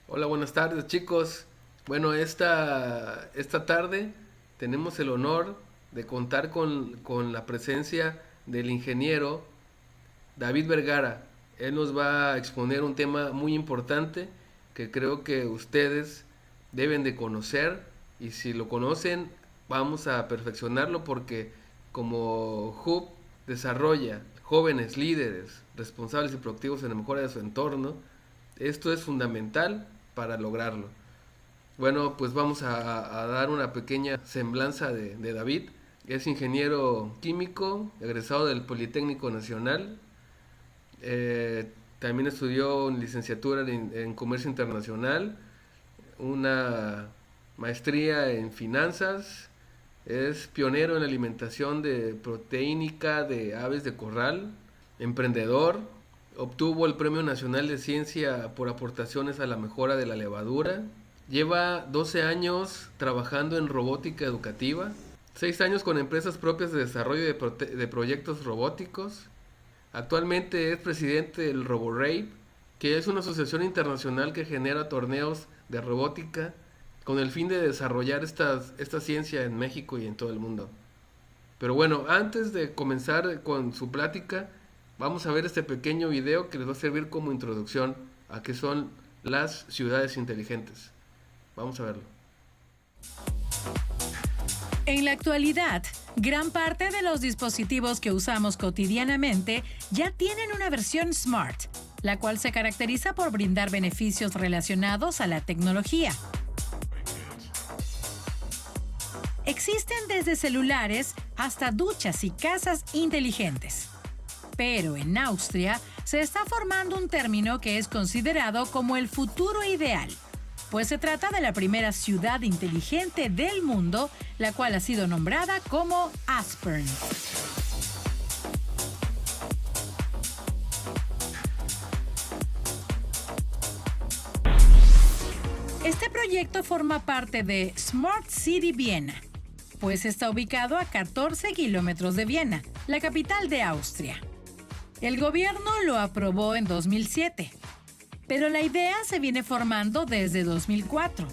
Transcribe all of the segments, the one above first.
Hola, buenas tardes chicos. Bueno, esta tarde tenemos el honor de contar con la presencia del ingeniero David Vergara. Él nos va a exponer un tema muy importante que creo que ustedes deben de conocer, y si lo conocen vamos a perfeccionarlo porque como Hub desarrolla jóvenes líderes responsables y productivos en la mejora de su entorno, esto es fundamental para lograrlo. Bueno, pues vamos a dar una pequeña semblanza de David. Es ingeniero químico, egresado del Politécnico Nacional. También estudió licenciatura en Comercio Internacional, una maestría en finanzas. Es pionero en la alimentación de proteínica de aves de corral, emprendedor. Obtuvo el Premio Nacional de Ciencia por aportaciones a la mejora de la levadura. Lleva 12 años trabajando en robótica educativa, 6 años con empresas propias de desarrollo de proyectos robóticos. Actualmente es presidente del RoboRape, que es una asociación internacional que genera torneos de robótica con el fin de desarrollar esta ciencia en México y en todo el mundo. Pero bueno, antes de comenzar con su plática, vamos a ver este pequeño video que les va a servir como introducción a qué son las ciudades inteligentes. Vamos a verlo. En la actualidad, gran parte de los dispositivos que usamos cotidianamente ya tienen una versión Smart, la cual se caracteriza por brindar beneficios relacionados a la tecnología. Existen desde celulares hasta duchas y casas inteligentes. Pero en Austria se está formando un término que es considerado como el futuro ideal, pues se trata de la primera ciudad inteligente del mundo, la cual ha sido nombrada como Aspern. Este proyecto forma parte de Smart City Viena, pues está ubicado a 14 kilómetros de Viena, la capital de Austria. El gobierno lo aprobó en 2007, pero la idea se viene formando desde 2004,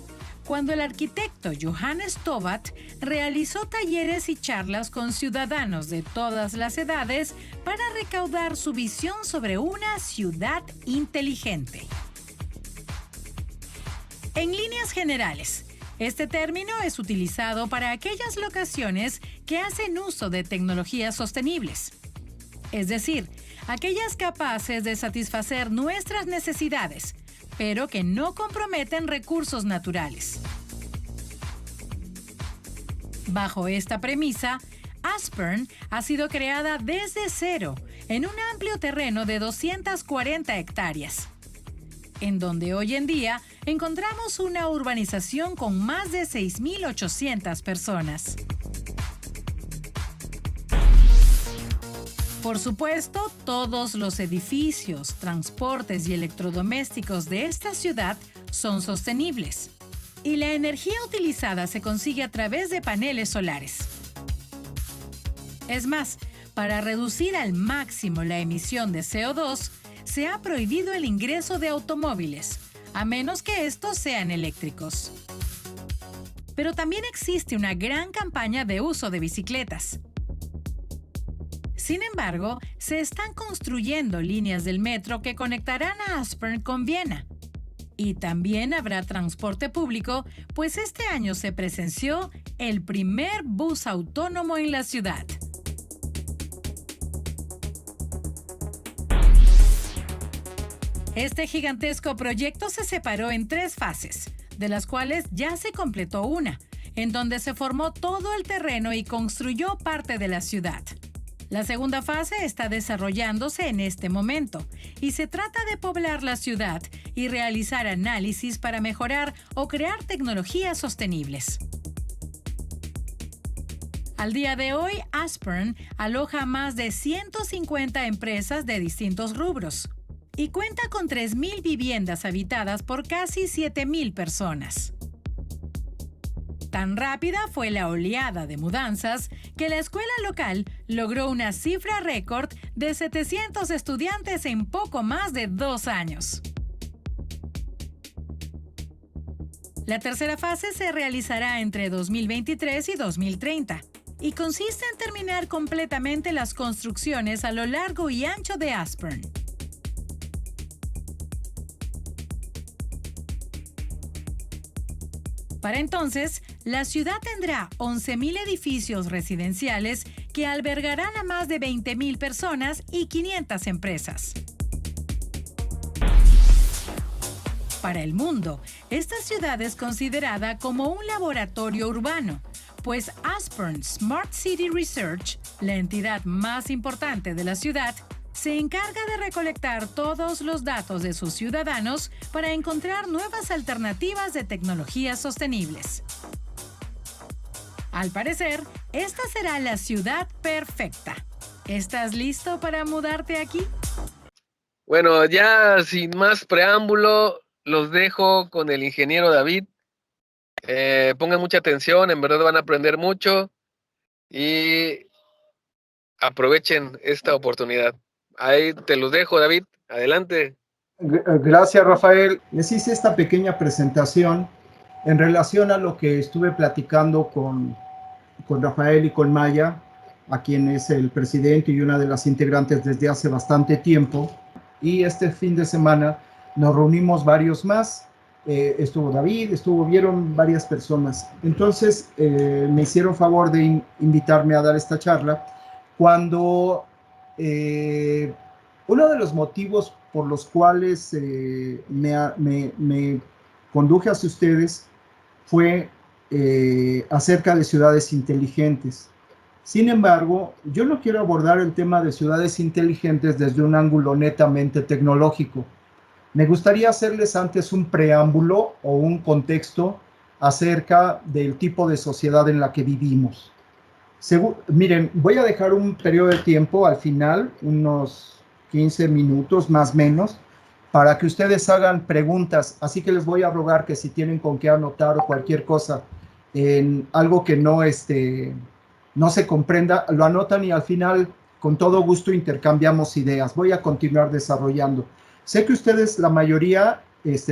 cuando el arquitecto Johannes Tovatt realizó talleres y charlas con ciudadanos de todas las edades para recaudar su visión sobre una ciudad inteligente. En líneas generales, este término es utilizado para aquellas locaciones que hacen uso de tecnologías sostenibles, es decir, aquellas capaces de satisfacer nuestras necesidades, pero que no comprometen recursos naturales. Bajo esta premisa, Aspern ha sido creada desde cero en un amplio terreno de 240 hectáreas, en donde hoy en día encontramos una urbanización con más de 6.800 personas. Por supuesto, todos los edificios, transportes y electrodomésticos de esta ciudad son sostenibles, y la energía utilizada se consigue a través de paneles solares. Es más, para reducir al máximo la emisión de CO2, se ha prohibido el ingreso de automóviles, a menos que estos sean eléctricos. Pero también existe una gran campaña de uso de bicicletas. Sin embargo, se están construyendo líneas del metro que conectarán a Aspern con Viena. Y también habrá transporte público, pues este año se presenció el primer bus autónomo en la ciudad. Este gigantesco proyecto se separó en 3 fases, de las cuales ya se completó una, en donde se formó todo el terreno y construyó parte de la ciudad. La segunda fase está desarrollándose en este momento y se trata de poblar la ciudad y realizar análisis para mejorar o crear tecnologías sostenibles. Al día de hoy, Aspern aloja más de 150 empresas de distintos rubros y cuenta con 3.000 viviendas habitadas por casi 7.000 personas. Tan rápida fue la oleada de mudanzas que la escuela local logró una cifra récord de 700 estudiantes en poco más de 2 años. La tercera fase se realizará entre 2023 y 2030 y consiste en terminar completamente las construcciones a lo largo y ancho de Aspern. Para entonces, la ciudad tendrá 11,000 edificios residenciales que albergarán a más de 20,000 personas y 500 empresas. Para el mundo, esta ciudad es considerada como un laboratorio urbano, pues Aspern Smart City Research, la entidad más importante de la ciudad, se encarga de recolectar todos los datos de sus ciudadanos para encontrar nuevas alternativas de tecnologías sostenibles. Al parecer, esta será la ciudad perfecta. ¿Estás listo para mudarte aquí? Bueno, ya sin más preámbulo, los dejo con el ingeniero David. Pongan mucha atención, en verdad van a aprender mucho y aprovechen esta oportunidad. Ahí te los dejo, David. Adelante. Gracias, Rafael. Les hice esta pequeña presentación en relación a lo que estuve platicando con Rafael y con Maya, a quien es el presidente y una de las integrantes desde hace bastante tiempo. Y este fin de semana nos reunimos varios más. Estuvo David, vieron varias personas. Entonces me hicieron favor de invitarme a dar esta charla cuando uno de los motivos por los cuales me conduje hacia ustedes fue acerca de ciudades inteligentes. Sin embargo, yo no quiero abordar el tema de ciudades inteligentes desde un ángulo netamente tecnológico. Me gustaría hacerles antes un preámbulo o un contexto acerca del tipo de sociedad en la que vivimos. Miren, voy a dejar un periodo de tiempo al final, unos 15 minutos más o menos, para que ustedes hagan preguntas. Así que les voy a rogar que si tienen con qué anotar o cualquier cosa en algo que no se comprenda, lo anotan y al final con todo gusto intercambiamos ideas. Voy a continuar desarrollando. Sé que ustedes, la mayoría,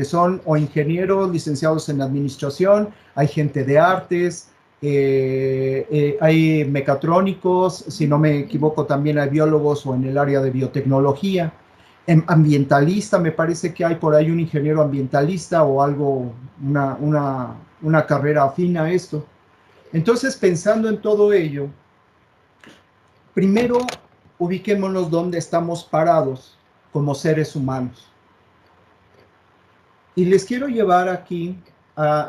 son o ingenieros, licenciados en administración, hay gente de artes, hay mecatrónicos, si no me equivoco también hay biólogos o en el área de biotecnología. Ambientalista, me parece que hay por ahí un ingeniero ambientalista o algo, una carrera afín a esto. Entonces, pensando en todo ello, primero ubiquémonos donde estamos parados como seres humanos. Y les quiero llevar aquí,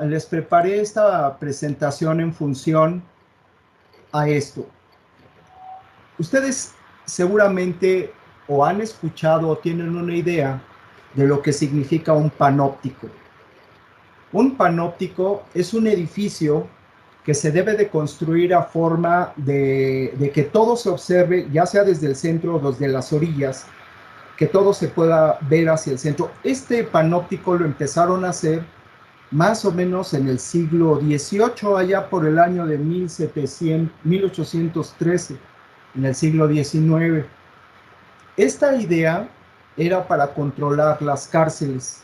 les preparé esta presentación en función a esto. Ustedes seguramente o han escuchado o tienen una idea de lo que significa un panóptico. Un panóptico es un edificio que se debe de construir a forma de que todo se observe, ya sea desde el centro o desde las orillas, que todo se pueda ver hacia el centro. Este panóptico lo empezaron a hacer más o menos en el siglo XVIII, allá por el año de 1813, en el siglo XIX. Esta idea era para controlar las cárceles,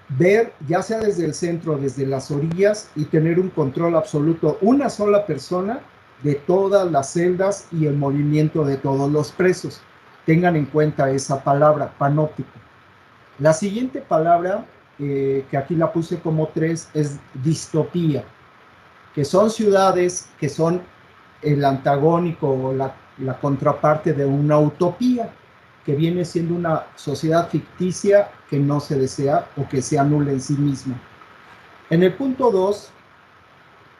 ver ya sea desde el centro o desde las orillas y tener un control absoluto, una sola persona de todas las celdas y el movimiento de todos los presos. Tengan en cuenta esa palabra, panóptico. La siguiente palabra, que aquí la puse como 3, es distopía, que son ciudades que son el antagónico o la contraparte de una utopía, que viene siendo una sociedad ficticia que no se desea o que se anula en sí misma. En el punto 2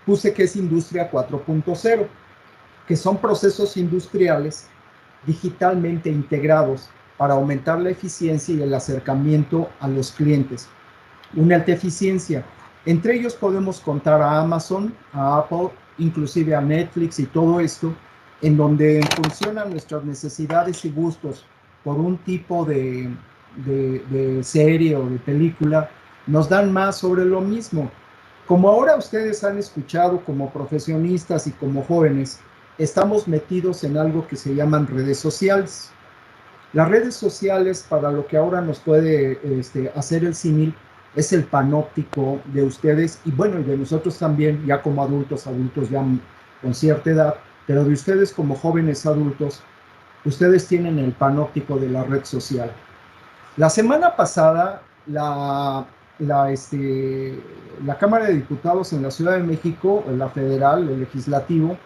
puse que es industria 4.0, que son procesos industriales digitalmente integrados para aumentar la eficiencia y el acercamiento a los clientes. Una alta eficiencia. Entre ellos podemos contar a Amazon, a Apple, inclusive a Netflix y todo esto, en donde funcionan nuestras necesidades y gustos por un tipo de serie o de película, nos dan más sobre lo mismo. Como ahora ustedes han escuchado como profesionistas y como jóvenes, estamos metidos en algo que se llaman redes sociales. Las redes sociales, para lo que ahora nos puede hacer el símil, es el panóptico de ustedes y bueno, y de nosotros también, ya como adultos ya con cierta edad, pero de ustedes como jóvenes adultos, ustedes tienen el panóptico de la red social. La semana pasada, la Cámara de Diputados en la Ciudad de México, la federal, el legislativo,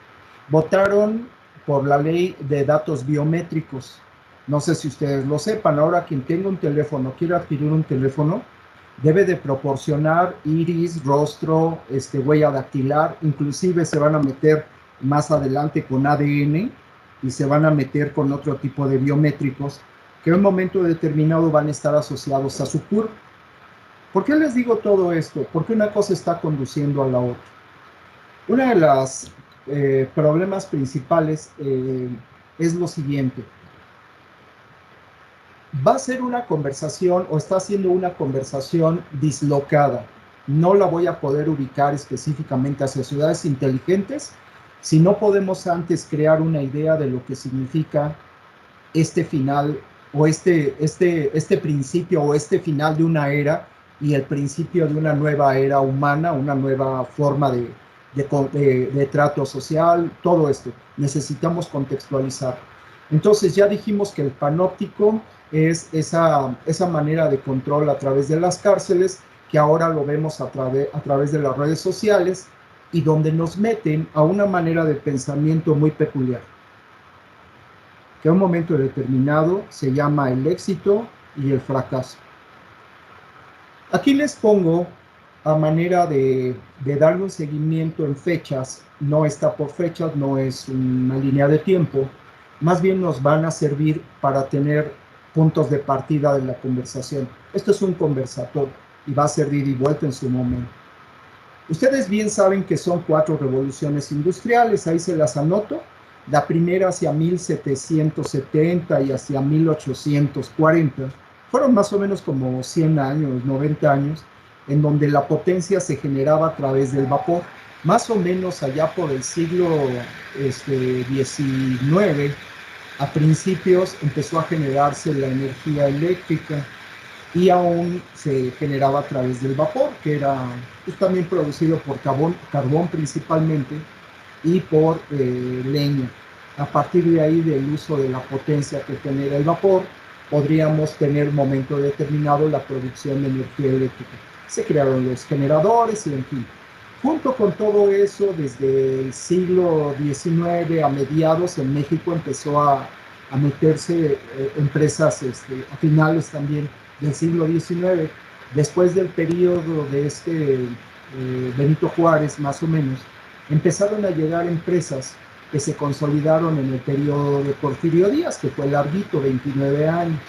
votaron por la ley de datos biométricos. No sé si ustedes lo sepan, ahora quien tenga un teléfono, quiere adquirir un teléfono, debe de proporcionar iris, rostro, huella dactilar, inclusive se van a meter más adelante con ADN y se van a meter con otro tipo de biométricos que en un momento determinado van a estar asociados a su CURP. ¿Por qué les digo todo esto? Porque una cosa está conduciendo a la otra. Uno de los problemas principales es lo siguiente. Va a ser una conversación o está haciendo una conversación dislocada. No la voy a poder ubicar específicamente hacia ciudades inteligentes si no podemos antes crear una idea de lo que significa este final o este principio o este final de una era y el principio de una nueva era humana, una nueva forma de trato social, todo esto. Necesitamos contextualizar. Entonces ya dijimos que el panóptico es esa manera de control a través de las cárceles, que ahora lo vemos a través de las redes sociales y donde nos meten a una manera de pensamiento muy peculiar, que a un momento determinado se llama el éxito y el fracaso. Aquí les pongo a manera de darle un seguimiento en fechas, no está por fechas, no es una línea de tiempo, más bien nos van a servir para tener puntos de partida de la conversación. Esto es un conversatorio y va a ser de ida y vuelta en su momento. Ustedes bien saben que son 4 revoluciones industriales, ahí se las anoto. La primera hacia 1770 y hacia 1840. Fueron más o menos como 100 años, 90 años, en donde la potencia se generaba a través del vapor. Más o menos allá por el siglo XIX, a principios empezó a generarse la energía eléctrica y aún se generaba a través del vapor, que era pues, también producido por carbón principalmente y por leña. A partir de ahí, del uso de la potencia que genera el vapor, podríamos tener un momento determinado la producción de energía eléctrica. Se crearon los generadores y en fin. Junto con todo eso, desde el siglo XIX a mediados, en México empezó a meterse empresas a finales también del siglo XIX, después del periodo de Benito Juárez, más o menos, empezaron a llegar empresas que se consolidaron en el periodo de Porfirio Díaz, que fue larguito, 29 años.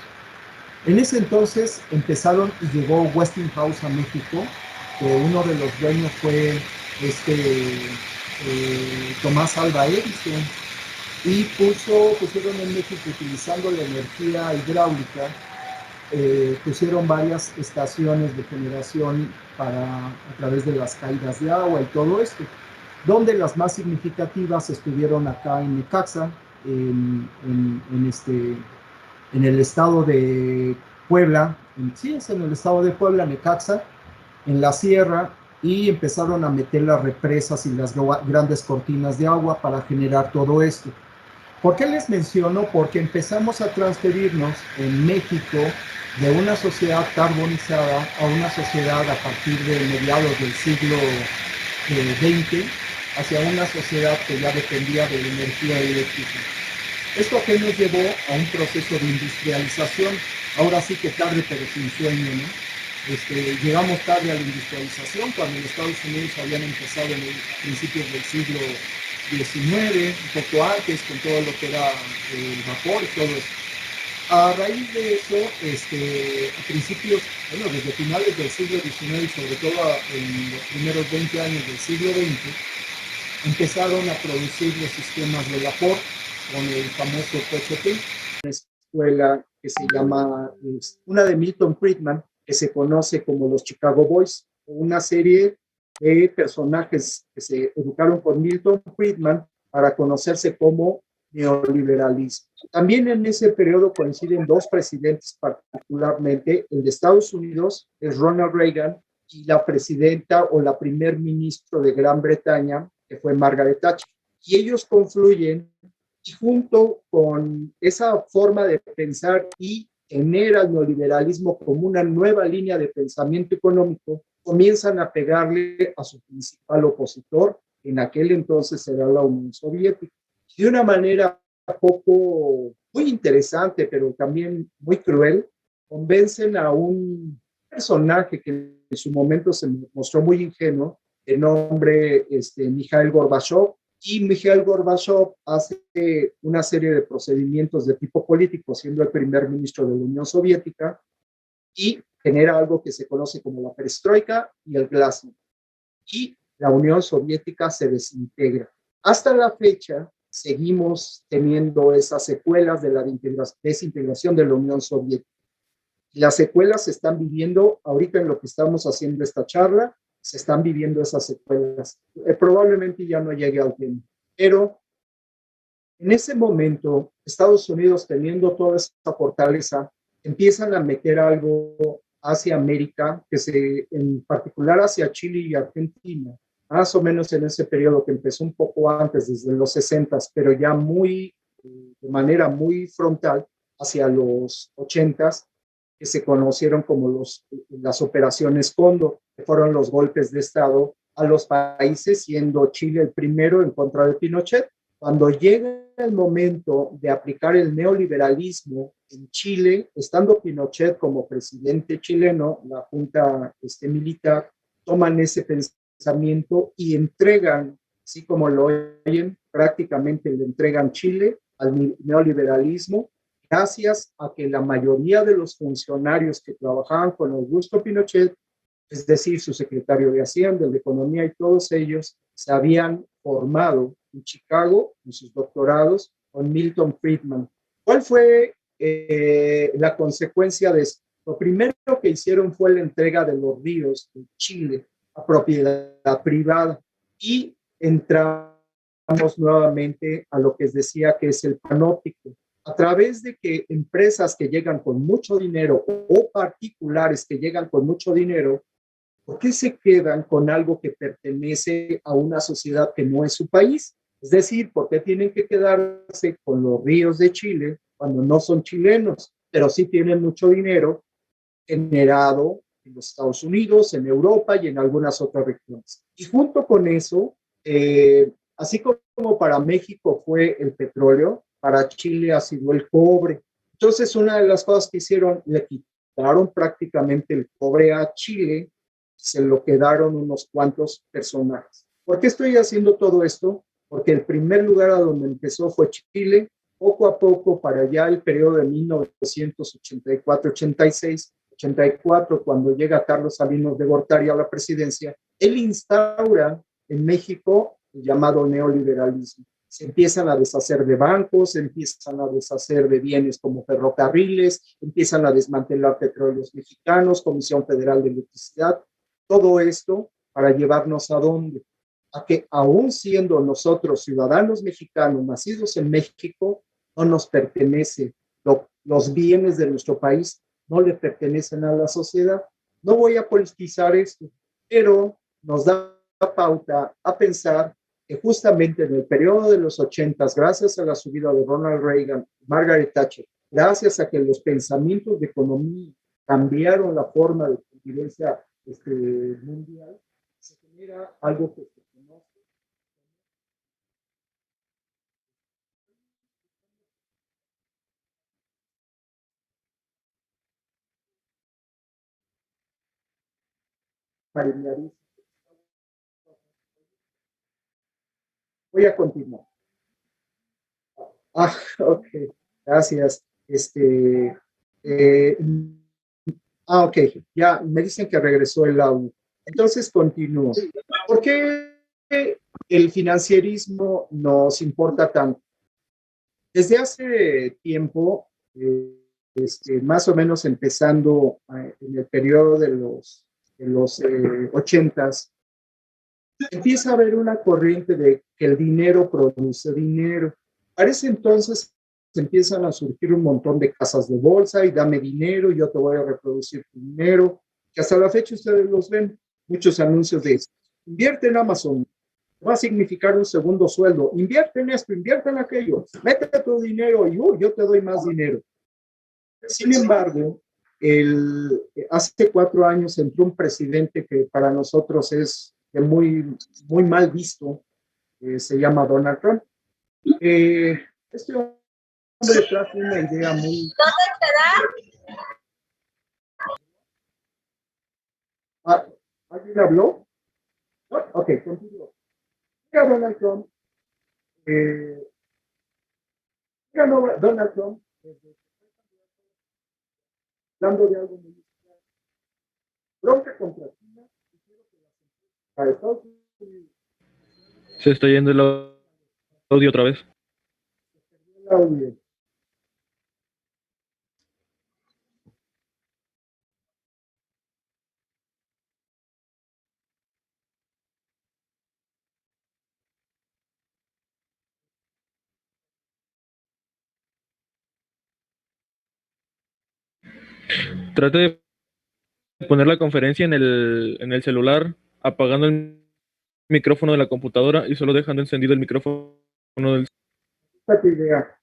En ese entonces empezaron y llegó Westinghouse a México, que uno de los dueños fue Tomás Alva Edison, y pusieron en México, utilizando la energía hidráulica, pusieron varias estaciones de generación a través de las caídas de agua y todo esto, donde las más significativas estuvieron acá en Necaxa, en el estado de Puebla, es en el estado de Puebla, Necaxa, en la sierra, y empezaron a meter las represas y las grandes cortinas de agua para generar todo esto. ¿Por qué les menciono? Porque empezamos a transferirnos en México de una sociedad carbonizada a una sociedad a partir de mediados del siglo XX hacia una sociedad que ya dependía de la energía eléctrica. Esto que nos llevó a un proceso de industrialización, ahora sí que tarde pero sin sueño, ¿no? Llegamos tarde a la industrialización cuando en Estados Unidos habían empezado en principios del siglo XIX, un poco antes, con todo lo que era el vapor y todo eso. A raíz de eso, a principios, desde finales del siglo XIX y sobre todo en los primeros 20 años del siglo XX, empezaron a producir los sistemas de vapor con el famoso PHP, una escuela que se llama, una de Milton Friedman, que se conoce como los Chicago Boys, una serie de personajes que se educaron por Milton Friedman para conocerse como neoliberalismo. También en ese periodo coinciden dos presidentes particularmente, el de Estados Unidos es Ronald Reagan y la presidenta o la primer ministro de Gran Bretaña, que fue Margaret Thatcher. Y ellos confluyen y junto con esa forma de pensar y tener al neoliberalismo como una nueva línea de pensamiento económico, comienzan a pegarle a su principal opositor, en aquel entonces era la Unión Soviética. De una manera muy interesante, pero también muy cruel, convencen a un personaje que en su momento se mostró muy ingenuo, de nombre Mikhail Gorbachev, y Mikhail Gorbachev hace una serie de procedimientos de tipo político, siendo el primer ministro de la Unión Soviética, y genera algo que se conoce como la perestroika y el glasnost. Y la Unión Soviética se desintegra. Hasta la fecha, seguimos teniendo esas secuelas de la desintegración de la Unión Soviética. Y las secuelas se están viviendo ahorita en lo que estamos haciendo esta charla, se están viviendo esas secuelas. Probablemente ya no llegue al tema, pero en ese momento, Estados Unidos, teniendo toda esa fortaleza, empiezan a meter algo hacia América, en particular hacia Chile y Argentina, más o menos en ese periodo que empezó un poco antes, desde los 60, pero ya de manera muy frontal hacia los 80, que se conocieron como las operaciones Cóndor, que fueron los golpes de Estado a los países, siendo Chile el primero en contra de Pinochet. Cuando llega el momento de aplicar el neoliberalismo en Chile, estando Pinochet como presidente chileno, la junta militar, toman ese pensamiento y entregan, así como lo oyen, prácticamente le entregan Chile al neoliberalismo, gracias a que la mayoría de los funcionarios que trabajaban con Augusto Pinochet, es decir, su secretario de Hacienda, de Economía y todos ellos, se habían formado en Chicago, en sus doctorados, con Milton Friedman. ¿Cuál fue la consecuencia de esto? Lo primero que hicieron fue la entrega de los ríos de Chile a propiedad privada y entramos nuevamente a lo que les decía que es el panóptico. A través de que empresas que llegan con mucho dinero o particulares que llegan con mucho dinero, ¿por qué se quedan con algo que pertenece a una sociedad que no es su país? Es decir, ¿por qué tienen que quedarse con los ríos de Chile cuando no son chilenos, pero sí tienen mucho dinero generado en los Estados Unidos, en Europa y en algunas otras regiones? Y junto con eso, así como para México fue el petróleo, para Chile ha sido el cobre. Entonces, una de las cosas que hicieron, le quitaron prácticamente el cobre a Chile, se lo quedaron unos cuantos personajes. ¿Por qué estoy haciendo todo esto? Porque el primer lugar a donde empezó fue Chile, poco a poco para ya el periodo de 1984, 86, 84, cuando llega Carlos Salinas de Gortari a la presidencia, él instaura en México el llamado neoliberalismo. Se empiezan a deshacer de bancos, se empiezan a deshacer de bienes como ferrocarriles, empiezan a desmantelar petróleos mexicanos, Comisión Federal de Electricidad, todo esto para llevarnos a dónde? A que aún siendo nosotros ciudadanos mexicanos nacidos en México, no nos pertenece, los bienes de nuestro país no le pertenecen a la sociedad. No voy a politizar esto, pero nos da pauta a pensar que justamente en el periodo de los 80, gracias a la subida de Ronald Reagan, Margaret Thatcher, gracias a que los pensamientos de economía cambiaron la forma de convivencia mundial, se genera algo que se conoce. Voy a continuar. Ok, gracias. Ok, ya me dicen que regresó el audio. Entonces continúo. ¿Por qué el financierismo nos importa tanto? Desde hace tiempo, más o menos empezando en el periodo de los 80s, empieza a haber una corriente de que el dinero produce dinero. Para ese entonces empiezan a surgir un montón de casas de bolsa y dame dinero, yo te voy a reproducir tu dinero, que hasta la fecha ustedes los ven, muchos anuncios de invierte en Amazon, va a significar un segundo sueldo, invierte en esto, invierte en aquello, mete tu dinero y yo te doy más dinero. Sin embargo, hace 4 años entró un presidente que para nosotros es muy, muy mal visto, se llama Donald Trump. Este hombre trajo una idea muy... ¿Alguien habló? ¿No? Ok, continúo. Donald Trump, Donald Trump, hablando de algo muy importante, bronca contra China, para Estados Unidos. Se está yendo el audio otra vez. Trate de poner la conferencia en el celular, apagando el micrófono de la computadora y solo dejando encendido el micrófono del... Esta idea.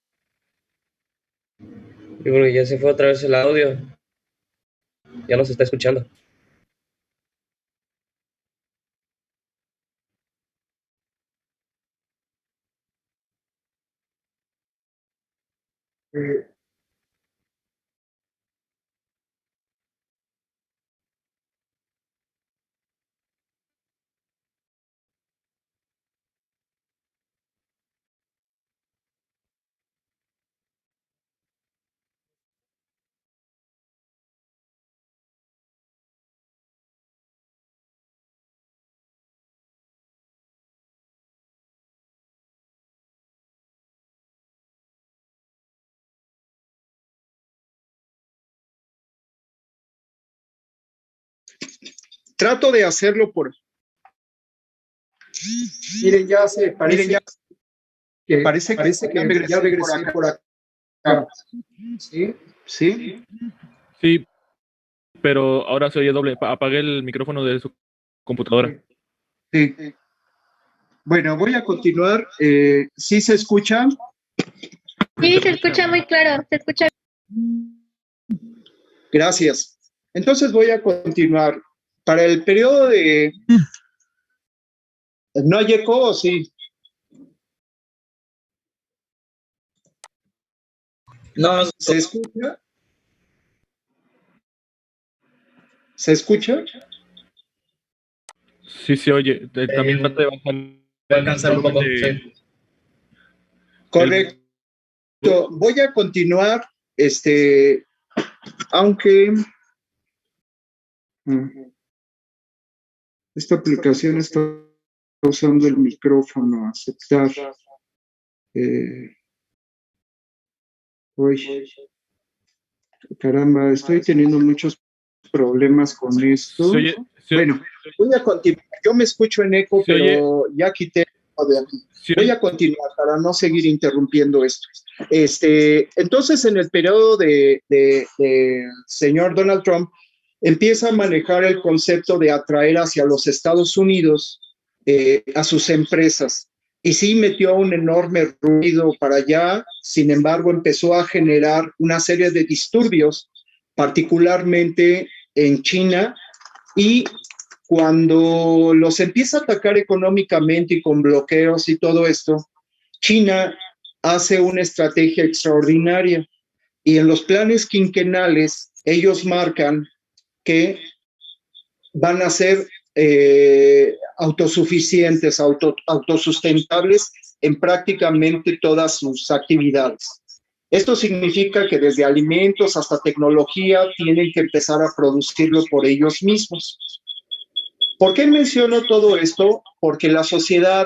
Yo creo que ya se fue otra vez el audio. Ya nos está escuchando. Trato de hacerlo por... Miren, ya se parece, parece que ya regresé por acá. ¿Sí? ¿Sí? Sí, pero ahora se oye doble. Apague el micrófono de su computadora. Sí. Bueno, voy a continuar. ¿Sí se escucha? Sí, se escucha muy claro, se escucha. Gracias. Entonces voy a continuar. Para el periodo de... ¿No hay eco o sí? No, ¿Se escucha? ¿Se escucha? Sí se oye. También trate de bajar. Voy a alcanzar un poco, sí. Correcto. Voy a continuar, aunque esta aplicación está usando el micrófono, aceptar. Caramba, estoy teniendo muchos problemas con esto. Bueno, voy a continuar. Yo me escucho en eco, pero ya quité. Voy a continuar para no seguir interrumpiendo esto. Entonces, en el periodo de señor Donald Trump, empieza a manejar el concepto de atraer hacia los Estados Unidos a sus empresas. Y sí metió un enorme ruido para allá, sin embargo, empezó a generar una serie de disturbios, particularmente en China, y cuando los empieza a atacar económicamente y con bloqueos y todo esto, China hace una estrategia extraordinaria y en los planes quinquenales ellos marcan que van a ser autosuficientes, autosustentables en prácticamente todas sus actividades. Esto significa que desde alimentos hasta tecnología tienen que empezar a producirlo por ellos mismos. ¿Por qué menciono todo esto? Porque la sociedad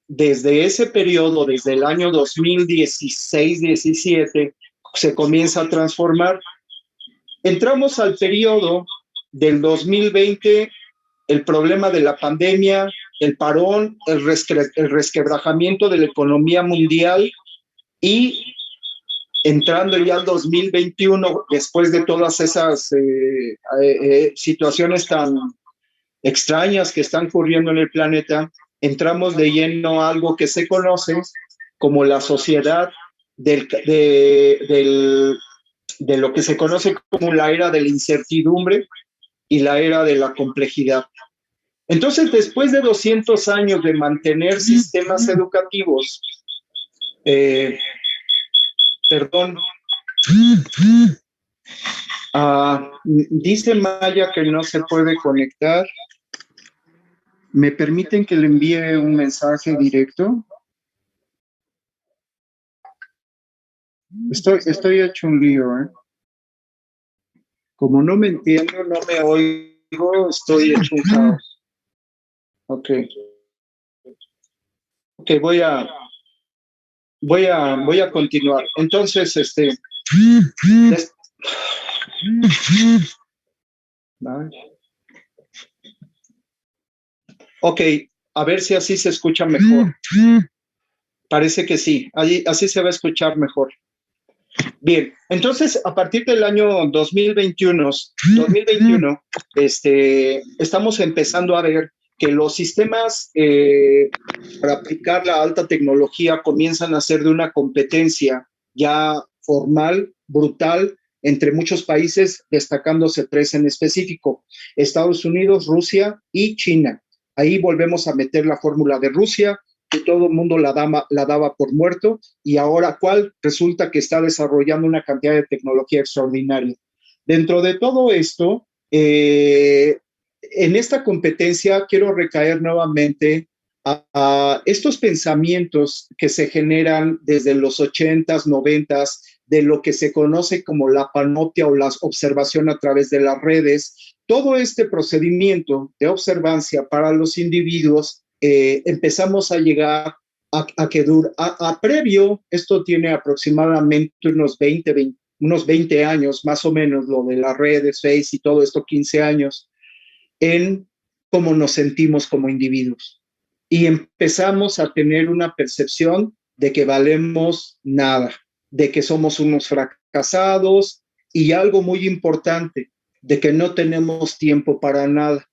desde ese periodo, desde el año 2016-17, se comienza a transformar. Entramos al periodo del 2020, el problema de la pandemia, el parón, el resquebrajamiento de la economía mundial, Y entrando ya al 2021, después de todas esas situaciones tan extrañas que están ocurriendo en el planeta, entramos de lleno a algo que se conoce como la sociedad de lo que se conoce como la era de la incertidumbre y la era de la complejidad. Entonces, después de 200 años de mantener sistemas educativos, dice Maya que no se puede conectar. ¿Me permiten que le envíe un mensaje directo? Estoy hecho un lío, ¿eh? Como no me entiendo, no me oigo, estoy hecho un caos. Ok, voy a continuar. Entonces, ok, a ver si así se escucha mejor. Parece que sí, así se va a escuchar mejor. Bien, entonces a partir del año 2021, estamos empezando a ver que los sistemas para aplicar la alta tecnología comienzan a ser de una competencia ya formal, brutal, entre muchos países, destacándose 3 en específico: Estados Unidos, Rusia y China. Ahí volvemos a meter la fórmula de Rusia, que todo el mundo la daba por muerto, y ahora ¿cuál? Resulta que está desarrollando una cantidad de tecnología extraordinaria. Dentro de todo esto, en esta competencia quiero recaer nuevamente a estos pensamientos que se generan desde los 80s, 90s, de lo que se conoce como la panoptia o la observación a través de las redes. Todo este procedimiento de observancia para los individuos, empezamos a llegar a previo, esto tiene aproximadamente unos 20 años, más o menos, lo de las redes, Face y todo esto, 15 años, en cómo nos sentimos como individuos. Y empezamos a tener una percepción de que valemos nada, de que somos unos fracasados, y algo muy importante, de que no tenemos tiempo para nada.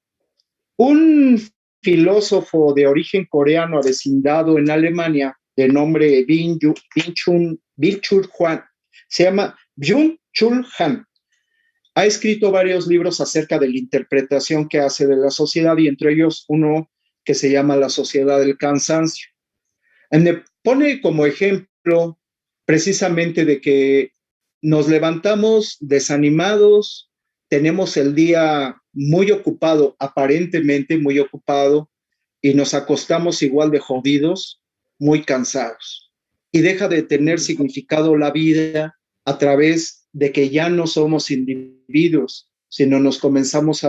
Un filósofo de origen coreano avecindado en Alemania, de nombre Byung-Chul Han, se llama Byung-Chul Han. Ha escrito varios libros acerca de la interpretación que hace de la sociedad, y entre ellos uno que se llama La sociedad del cansancio. Pone como ejemplo precisamente de que nos levantamos desanimados, tenemos el día muy ocupado, aparentemente muy ocupado, y nos acostamos igual de jodidos, muy cansados. Y deja de tener significado la vida a través de que ya no somos individuos, sino nos comenzamos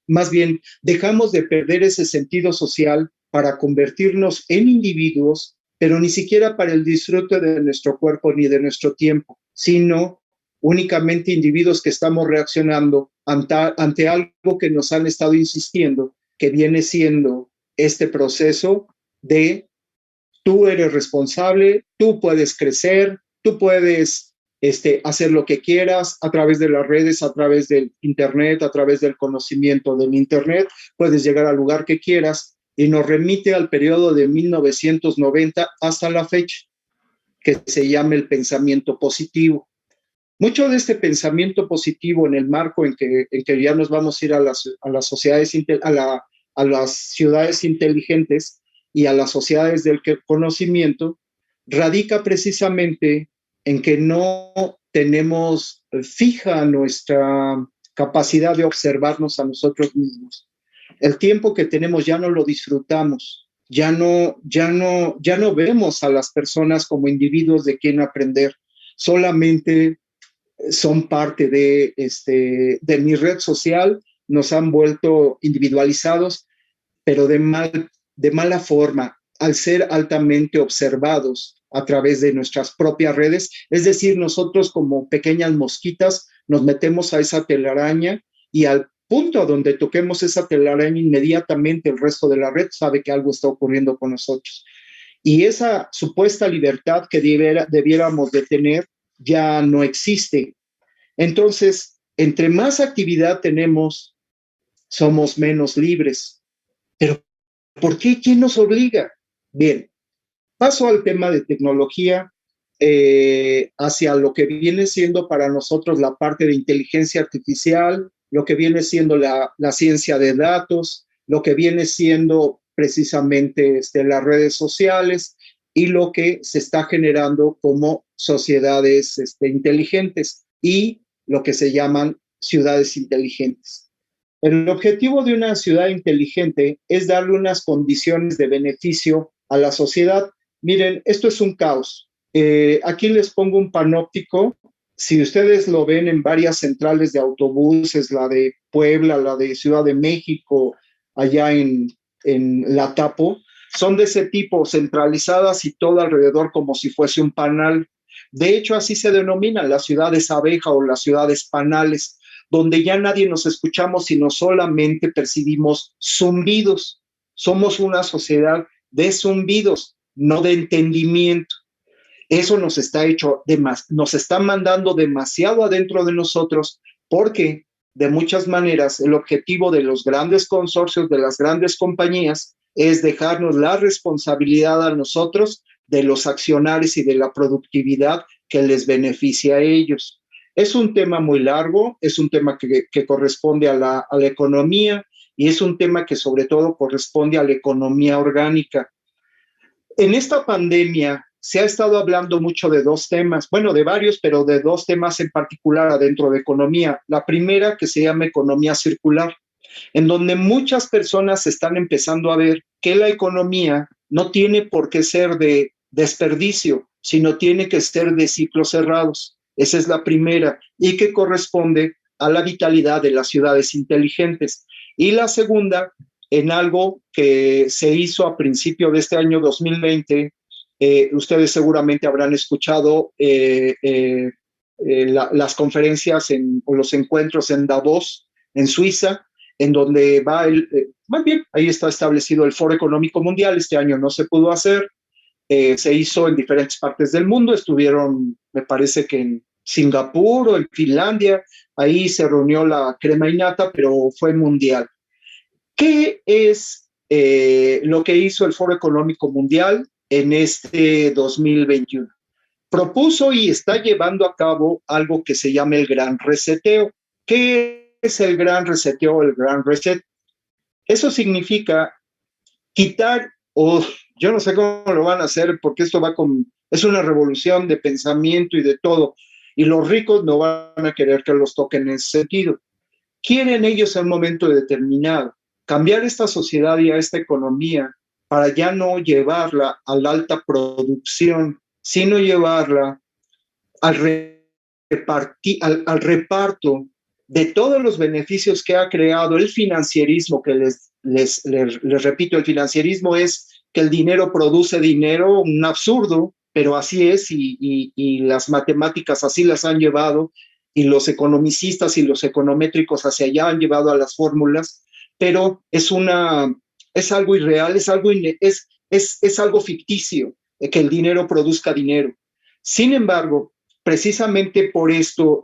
más bien, dejamos de perder ese sentido social para convertirnos en individuos, pero ni siquiera para el disfrute de nuestro cuerpo ni de nuestro tiempo, sino únicamente individuos que estamos reaccionando ante algo que nos han estado insistiendo, que viene siendo este proceso de tú eres responsable, tú puedes crecer, tú puedes hacer lo que quieras a través de las redes, a través del internet, a través del conocimiento del internet, puedes llegar al lugar que quieras, y nos remite al periodo de 1990 hasta la fecha, que se llama el pensamiento positivo. Mucho de este pensamiento positivo, en el marco en que ya nos vamos a ir a las sociedades, a las ciudades inteligentes y a las sociedades del conocimiento, radica precisamente en que no tenemos fija nuestra capacidad de observarnos a nosotros mismos. El tiempo que tenemos ya no lo disfrutamos, ya no vemos a las personas como individuos de quien aprender, solamente son parte de mi red social, nos han vuelto individualizados, pero de mala forma, al ser altamente observados a través de nuestras propias redes. Es decir, nosotros como pequeñas mosquitas nos metemos a esa telaraña, y al punto donde toquemos esa telaraña, inmediatamente el resto de la red sabe que algo está ocurriendo con nosotros. y esa supuesta libertad que debiéramos de tener ya no existe. Entonces, entre más actividad tenemos, somos menos libres. Pero, ¿por qué? ¿Quién nos obliga? Bien, paso al tema de tecnología, hacia lo que viene siendo para nosotros la parte de inteligencia artificial, lo que viene siendo la ciencia de datos, lo que viene siendo precisamente las redes sociales y lo que se está generando como sociedades inteligentes y lo que se llaman ciudades inteligentes. El objetivo de una ciudad inteligente es darle unas condiciones de beneficio a la sociedad. Miren, esto es un caos. Aquí les pongo un panóptico. Si ustedes lo ven en varias centrales de autobuses, la de Puebla, la de Ciudad de México, allá en La Tapo, son de ese tipo, centralizadas y todo alrededor como si fuese un panal. De hecho, así se denominan las ciudades abeja o las ciudades panales, donde ya nadie nos escuchamos, sino solamente percibimos zumbidos. Somos una sociedad de zumbidos, no de entendimiento. Eso nos está mandando demasiado adentro de nosotros, porque de muchas maneras el objetivo de los grandes consorcios, de las grandes compañías, es dejarnos la responsabilidad a nosotros de los accionarios y de la productividad que les beneficia a ellos. Es un tema muy largo, es un tema que corresponde a la economía y es un tema que sobre todo corresponde a la economía orgánica. En esta pandemia se ha estado hablando mucho de dos temas, bueno, de varios, pero de dos temas en particular adentro de economía. La primera, que se llama economía circular, en donde muchas personas están empezando a ver que la economía no tiene por qué ser de desperdicio, sino tiene que ser de ciclos cerrados. Esa es la primera, y que corresponde a la vitalidad de las ciudades inteligentes. Y la segunda, en algo que se hizo a principio de este año 2020, ustedes seguramente habrán escuchado las conferencias o los encuentros en Davos, en Suiza, en donde va más bien, ahí está establecido el Foro Económico Mundial. Este año no se pudo hacer, se hizo en diferentes partes del mundo, estuvieron, me parece que en Singapur o en Finlandia, ahí se reunió la crema innata, pero fue mundial. ¿Qué es lo que hizo el Foro Económico Mundial en este 2021? Propuso y está llevando a cabo algo que se llama el Gran Reseteo. ¿Qué es el Gran Reseteo o el Gran Reset? Eso significa quitar, o yo no sé cómo lo van a hacer, porque esto es una revolución de pensamiento y de todo, y los ricos no van a querer que los toquen en ese sentido. Quieren ellos en un momento determinado cambiar esta sociedad y a esta economía para ya no llevarla a la alta producción, sino llevarla al reparto de todos los beneficios que ha creado el financierismo, que les repito, el financierismo es que el dinero produce dinero, un absurdo, pero así es, y las matemáticas así las han llevado, y los economicistas y los econométricos hacia allá han llevado a las fórmulas, pero es algo irreal, es algo ficticio, que el dinero produzca dinero. Sin embargo, precisamente por esto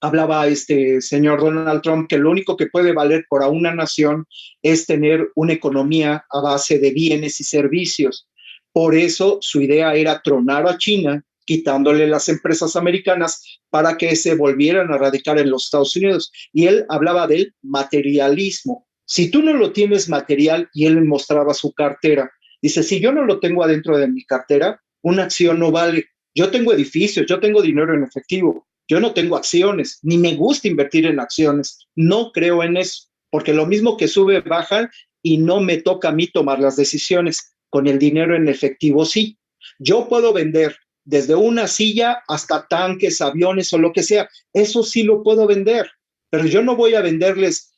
hablaba este señor Donald Trump, que lo único que puede valer para una nación es tener una economía a base de bienes y servicios. Por eso su idea era tronar a China, quitándole las empresas americanas para que se volvieran a radicar en los Estados Unidos. Y él hablaba del materialismo. Si tú no lo tienes material, y él mostraba su cartera, dice, si yo no lo tengo adentro de mi cartera, una acción no vale. Yo tengo edificios, yo tengo dinero en efectivo, yo no tengo acciones, ni me gusta invertir en acciones, no creo en eso, porque lo mismo que sube, baja, y no me toca a mí tomar las decisiones. Con el dinero en efectivo, sí. Yo puedo vender desde una silla hasta tanques, aviones o lo que sea. Eso sí lo puedo vender, pero yo no voy a venderles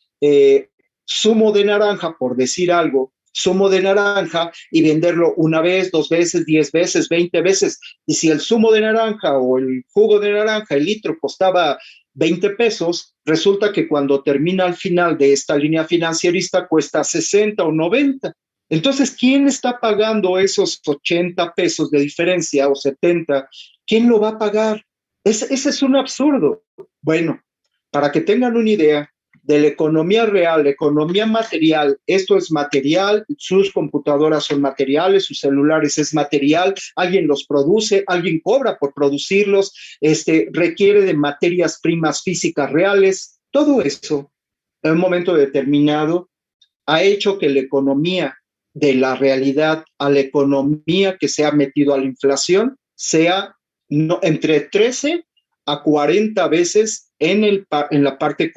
zumo de naranja, por decir algo, zumo de naranja, y venderlo una vez, 2 veces, 10 veces, 20 veces. Y si el zumo de naranja o el jugo de naranja, el litro, costaba 20 pesos, resulta que cuando termina al final de esta línea financierista cuesta 60 o 90. Entonces, ¿quién está pagando esos 80 pesos de diferencia o 70? ¿Quién lo va a pagar? Ese es un absurdo. Bueno, para que tengan una idea de la economía real, la economía material, esto es material, sus computadoras son materiales, sus celulares es material, alguien los produce, alguien cobra por producirlos, requiere de materias primas físicas reales, todo eso en un momento determinado ha hecho que la economía de la realidad a la economía que se ha metido a la inflación sea entre 13 a 40 veces en la parte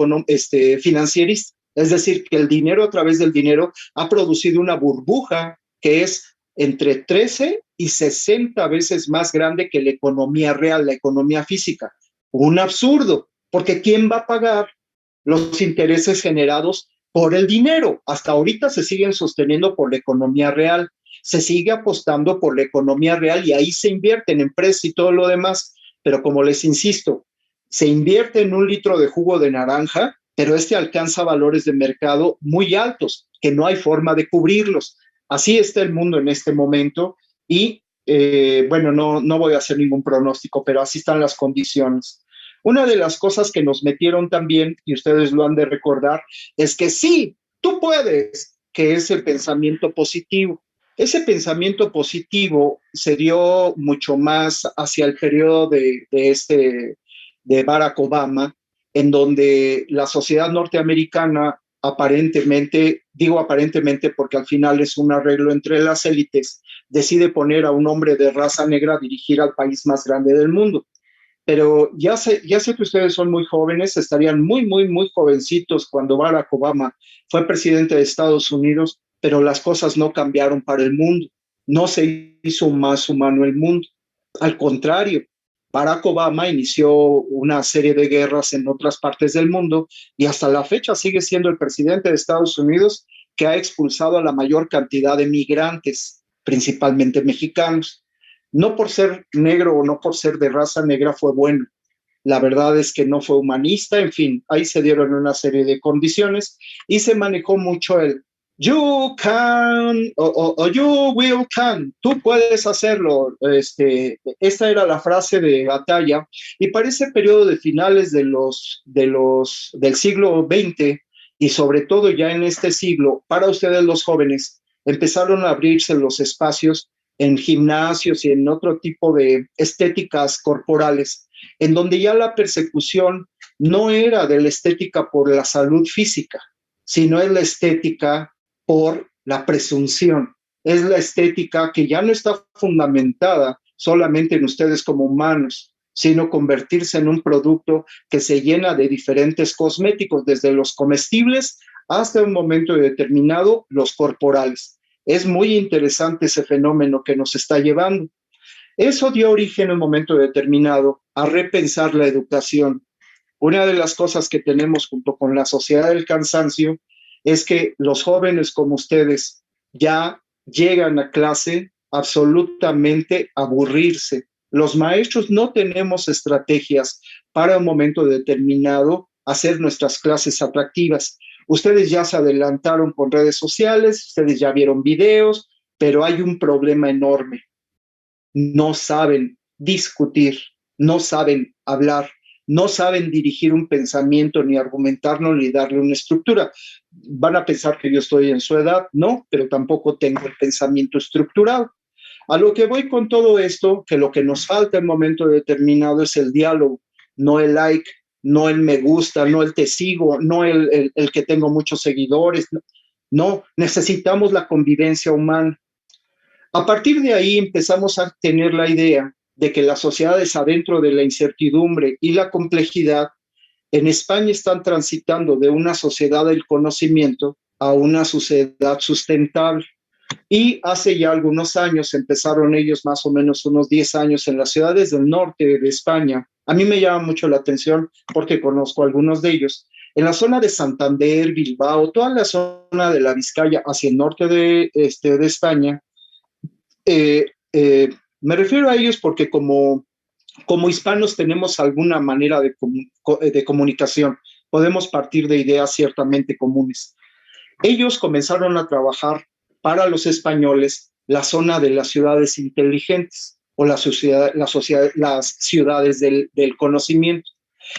financierista. Es decir, que el dinero a través del dinero ha producido una burbuja que es entre 13 y 60 veces más grande que la economía real, la economía física. Un absurdo, porque ¿quién va a pagar los intereses generados por el dinero? Hasta ahorita se siguen sosteniendo por la economía real, se sigue apostando por la economía real y ahí se invierte en empresas y todo lo demás, pero como les insisto, se invierte en un litro de jugo de naranja, pero alcanza valores de mercado muy altos, que no hay forma de cubrirlos. Así está el mundo en este momento y, bueno, no voy a hacer ningún pronóstico, pero así están las condiciones. Una de las cosas que nos metieron también, y ustedes lo han de recordar, es que sí, tú puedes, que es el pensamiento positivo. Ese pensamiento positivo se dio mucho más hacia el periodo de Barack Obama, en donde la sociedad norteamericana aparentemente, digo aparentemente porque al final es un arreglo entre las élites, decide poner a un hombre de raza negra a dirigir al país más grande del mundo. Pero ya sé que ustedes son muy jóvenes, estarían muy jovencitos cuando Barack Obama fue presidente de Estados Unidos, pero las cosas no cambiaron para el mundo, no se hizo más humano el mundo. Al contrario, Barack Obama inició una serie de guerras en otras partes del mundo y hasta la fecha sigue siendo el presidente de Estados Unidos que ha expulsado a la mayor cantidad de migrantes, principalmente mexicanos. No por ser negro o no por ser de raza negra fue bueno. La verdad es que no fue humanista, en fin, ahí se dieron una serie de condiciones y se manejó mucho el you can o you will can, tú puedes hacerlo. Esta era la frase de batalla y para ese periodo de finales del siglo XX y sobre todo ya en este siglo, para ustedes los jóvenes, empezaron a abrirse los espacios en gimnasios y en otro tipo de estéticas corporales, en donde ya la persecución no era de la estética por la salud física, sino es la estética por la presunción. Es la estética que ya no está fundamentada solamente en ustedes como humanos, sino convertirse en un producto que se llena de diferentes cosméticos, desde los comestibles hasta un momento determinado los corporales. Es muy interesante ese fenómeno que nos está llevando. Eso dio origen en un momento determinado a repensar la educación. Una de las cosas que tenemos junto con la sociedad del cansancio es que los jóvenes como ustedes ya llegan a clase absolutamente a aburrirse. Los maestros no tenemos estrategias para un momento determinado hacer nuestras clases atractivas. Ustedes ya se adelantaron con redes sociales, ustedes ya vieron videos, pero hay un problema enorme. No saben discutir, no saben hablar, no saben dirigir un pensamiento, ni argumentarlo, ni darle una estructura. Van a pensar que yo estoy en su edad, no, pero tampoco tengo el pensamiento estructurado. A lo que voy con todo esto, que lo que nos falta en un momento determinado es el diálogo, no el like, no el me gusta, no el te sigo, no el que tengo muchos seguidores. No, necesitamos la convivencia humana. A partir de ahí empezamos a tener la idea de que las sociedades adentro de la incertidumbre y la complejidad en España están transitando de una sociedad del conocimiento a una sociedad sustentable. Y hace ya algunos años, empezaron ellos más o menos unos 10 años en las ciudades del norte de España. A mí me llama mucho la atención porque conozco a algunos de ellos. En la zona de Santander, Bilbao, toda la zona de la Vizcaya hacia el norte de España, me refiero a ellos porque como hispanos tenemos alguna manera de comunicación, podemos partir de ideas ciertamente comunes. Ellos comenzaron a trabajar para los españoles la zona de las ciudades inteligentes o las ciudades del conocimiento.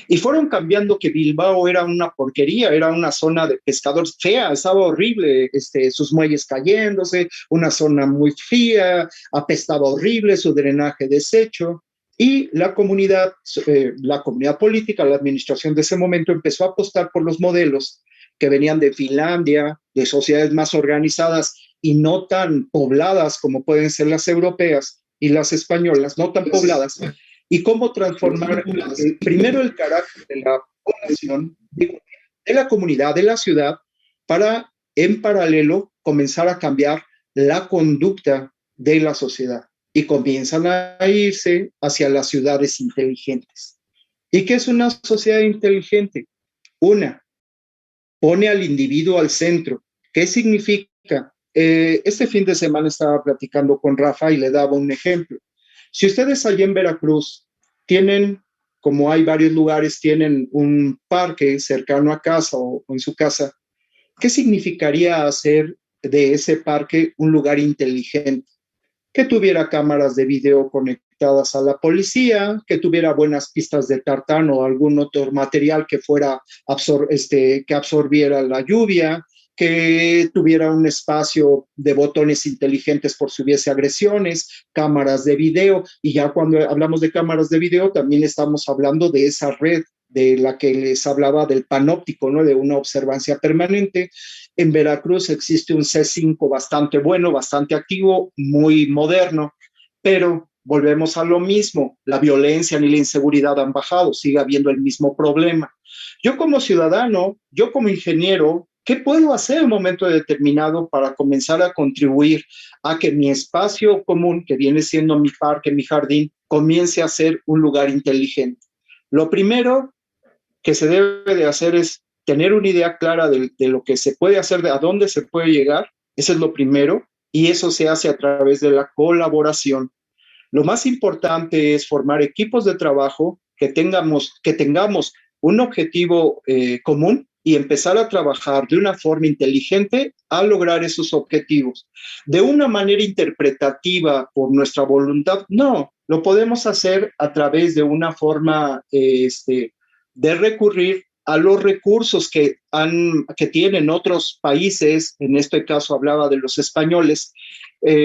Y fueron cambiando, que Bilbao era una porquería, era una zona de pescadores fea, estaba horrible, sus muelles cayéndose, una zona muy fría, apestaba horrible, su drenaje deshecho. Y la comunidad política, la administración de ese momento empezó a apostar por los modelos que venían de Finlandia, de sociedades más organizadas y no tan pobladas como pueden ser las europeas y las españolas, no tan pobladas, y cómo transformar primero el carácter de la población, de la comunidad, de la ciudad, para en paralelo comenzar a cambiar la conducta de la sociedad. Y comienzan a irse hacia las ciudades inteligentes. ¿Y qué es una sociedad inteligente? Una, pone al individuo al centro. ¿Qué significa? Este fin de semana estaba platicando con Rafa y le daba un ejemplo. Si ustedes allá en Veracruz tienen, como hay varios lugares, tienen un parque cercano a casa o en su casa, ¿qué significaría hacer de ese parque un lugar inteligente? Que tuviera cámaras de video conectadas a la policía, que tuviera buenas pistas de tartán o algún otro material que fuera que absorbiera la lluvia, que tuviera un espacio de botones inteligentes por si hubiese agresiones, cámaras de video, y ya cuando hablamos de cámaras de video también estamos hablando de esa red de la que les hablaba del panóptico, ¿no? De una observancia permanente. En Veracruz existe un C5 bastante bueno, bastante activo, muy moderno, pero volvemos a lo mismo, la violencia ni la inseguridad han bajado, sigue habiendo el mismo problema. Yo como ciudadano, yo como ingeniero, ¿qué puedo hacer en un momento determinado para comenzar a contribuir a que mi espacio común, que viene siendo mi parque, mi jardín, comience a ser un lugar inteligente? Lo primero que se debe de hacer es tener una idea clara de lo que se puede hacer, de a dónde se puede llegar. Eso es lo primero, y eso se hace a través de la colaboración. Lo más importante es formar equipos de trabajo, que tengamos un objetivo común y empezar a trabajar de una forma inteligente a lograr esos objetivos. De una manera interpretativa por nuestra voluntad, no, lo podemos hacer a través de una forma de recurrir a los recursos que tienen otros países. En este caso hablaba de los españoles.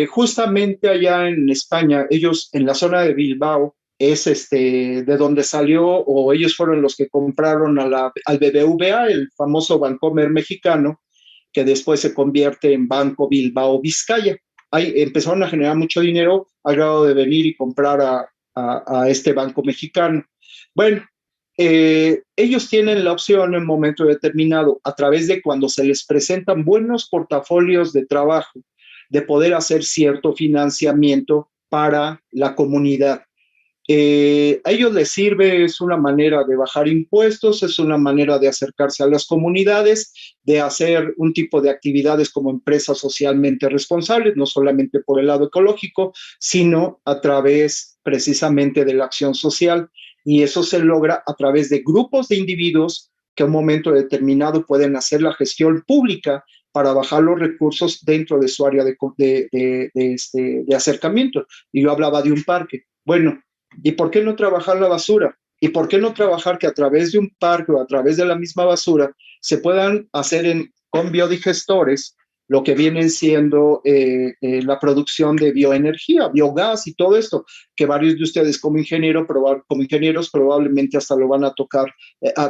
Justamente allá en España, ellos en la zona de Bilbao, es de donde salió, o ellos fueron los que compraron al BBVA, el famoso Bancomer mexicano, que después se convierte en Banco Bilbao Vizcaya. Ahí empezaron a generar mucho dinero al grado de venir y comprar a este banco mexicano. Bueno, ellos tienen la opción en un momento determinado, a través de cuando se les presentan buenos portafolios de trabajo, de poder hacer cierto financiamiento para la comunidad. A ellos les sirve, es una manera de bajar impuestos, es una manera de acercarse a las comunidades, de hacer un tipo de actividades como empresas socialmente responsables, no solamente por el lado ecológico, sino a través precisamente de la acción social. Y eso se logra a través de grupos de individuos que a un momento determinado pueden hacer la gestión pública para bajar los recursos dentro de su área de acercamiento. Y yo hablaba de un parque. Bueno, ¿y por qué no trabajar la basura? ¿Y por qué no trabajar que a través de un parque o a través de la misma basura se puedan hacer con biodigestores lo que vienen siendo la producción de bioenergía, biogás y todo esto, que varios de ustedes como ingenieros probablemente hasta lo van a tocar.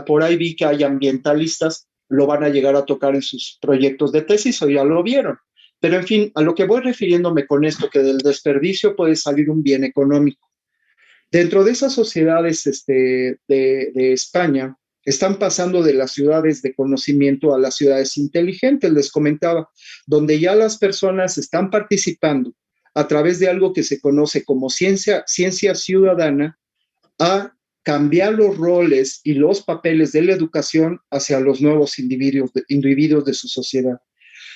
Por ahí vi que hay ambientalistas, lo van a llegar a tocar en sus proyectos de tesis o ya lo vieron. Pero en fin, a lo que voy refiriéndome con esto, que del desperdicio puede salir un bien económico. Dentro de esas sociedades de España, están pasando de las ciudades de conocimiento a las ciudades inteligentes, les comentaba, donde ya las personas están participando a través de algo que se conoce como ciencia ciudadana, a cambiar los roles y los papeles de la educación hacia los nuevos individuos de su sociedad.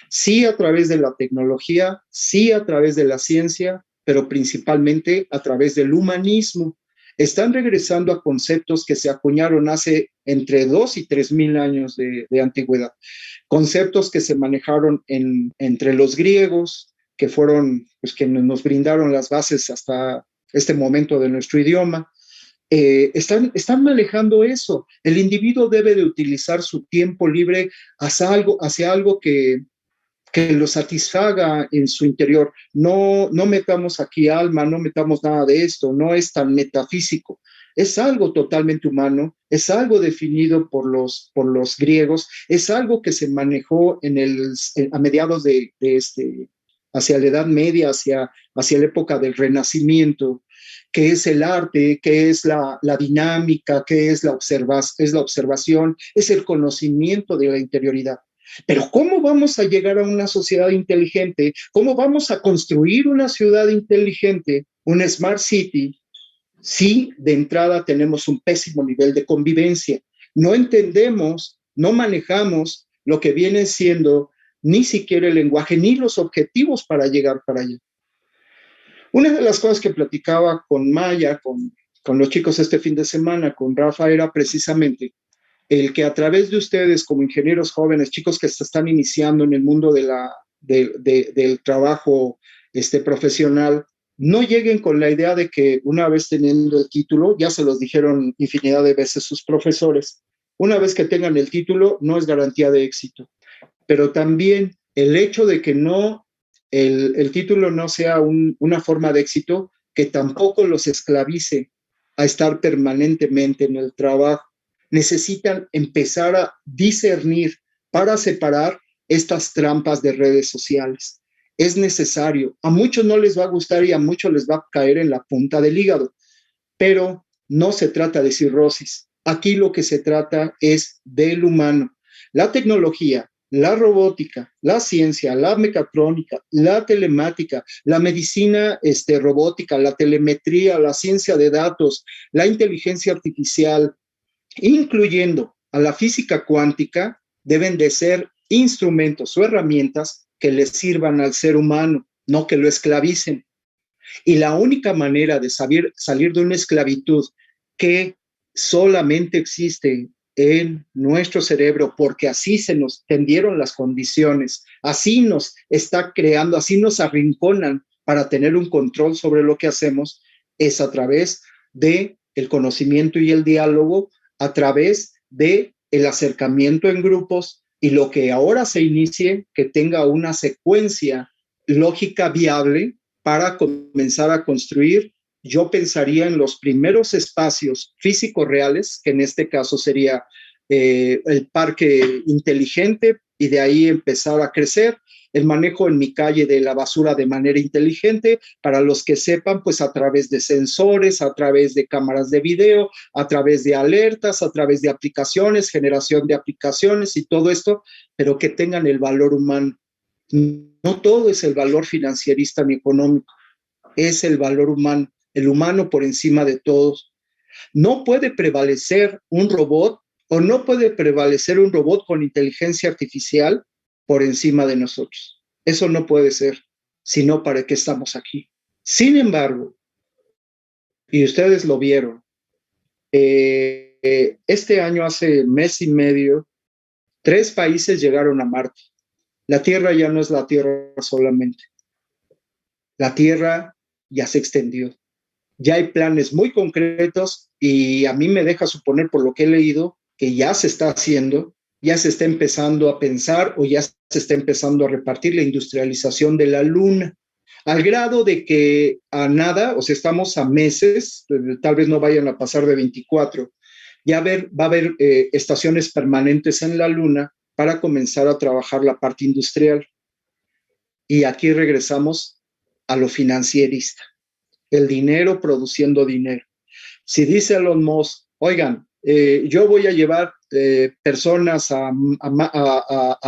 Sí a través de la tecnología, sí a través de la ciencia, pero principalmente a través del humanismo. Están regresando a conceptos que se acuñaron hace entre 2 y 3 mil años de antigüedad. Conceptos que se manejaron entre los griegos, que fueron pues, quienes nos brindaron las bases hasta este momento de nuestro idioma. Están manejando eso. El individuo debe de utilizar su tiempo libre hacia algo que lo satisfaga en su interior. No metamos aquí alma, no metamos nada de esto, no es tan metafísico. Es algo totalmente humano, es algo definido por los griegos, es algo que se manejó a mediados hacia la Edad Media, hacia la época del Renacimiento, que es el arte, que es la dinámica, que es la observación, es el conocimiento de la interioridad. Pero ¿cómo vamos a llegar a una sociedad inteligente? ¿Cómo vamos a construir una ciudad inteligente, una smart city, si de entrada tenemos un pésimo nivel de convivencia? No entendemos, no manejamos lo que viene siendo ni siquiera el lenguaje, ni los objetivos para llegar para allá. Una de las cosas que platicaba con Maya, con los chicos este fin de semana, con Rafa, era precisamente el que a través de ustedes como ingenieros jóvenes, chicos que se están iniciando en el mundo del trabajo profesional, no lleguen con la idea de que una vez teniendo el título, ya se los dijeron infinidad de veces sus profesores, una vez que tengan el título no es garantía de éxito, pero también el hecho de que el título no sea una forma de éxito, que tampoco los esclavice a estar permanentemente en el trabajo. Necesitan empezar a discernir para separar estas trampas de redes sociales. Es necesario. A muchos no les va a gustar y a muchos les va a caer en la punta del hígado, pero no se trata de cirrosis. Aquí lo que se trata es del humano. La tecnología, la robótica, la ciencia, la mecatrónica, la telemática, la medicina robótica, la telemetría, la ciencia de datos, la inteligencia artificial, incluyendo a la física cuántica, deben de ser instrumentos o herramientas que le sirvan al ser humano, no que lo esclavicen. Y la única manera de salir de una esclavitud que solamente existe en nuestro cerebro, porque así se nos tendieron las condiciones, así nos está creando, así nos arrinconan para tener un control sobre lo que hacemos, es a través del conocimiento y el diálogo, a través del acercamiento en grupos, y lo que ahora se inicie, que tenga una secuencia lógica viable para comenzar a construir. Yo pensaría en los primeros espacios físicos reales, que en este caso sería el parque inteligente, y de ahí empezar a crecer. El manejo en mi calle de la basura de manera inteligente, para los que sepan, pues a través de sensores, a través de cámaras de video, a través de alertas, a través de aplicaciones, generación de aplicaciones y todo esto, pero que tengan el valor humano. No todo es el valor financierista ni económico, es el valor humano, el humano por encima de todos. No puede prevalecer un robot, o no puede prevalecer un robot con inteligencia artificial por encima de nosotros. Eso no puede ser, sino ¿para qué estamos aquí? Sin embargo, y ustedes lo vieron, este año, hace mes y medio, 3 países llegaron a Marte. La Tierra ya no es la Tierra solamente. La Tierra ya se extendió. Ya hay planes muy concretos, y a mí me deja suponer, por lo que he leído, que ya se está haciendo, ya se está empezando a pensar, o ya se está empezando a repartir la industrialización de la Luna, al grado de que a nada, o sea, estamos a meses, tal vez no vayan a pasar de 24, ya va a haber estaciones permanentes en la Luna para comenzar a trabajar la parte industrial. Y aquí regresamos a lo financierista, el dinero produciendo dinero. Si dice Elon Musk, oigan, yo voy a llevar personas a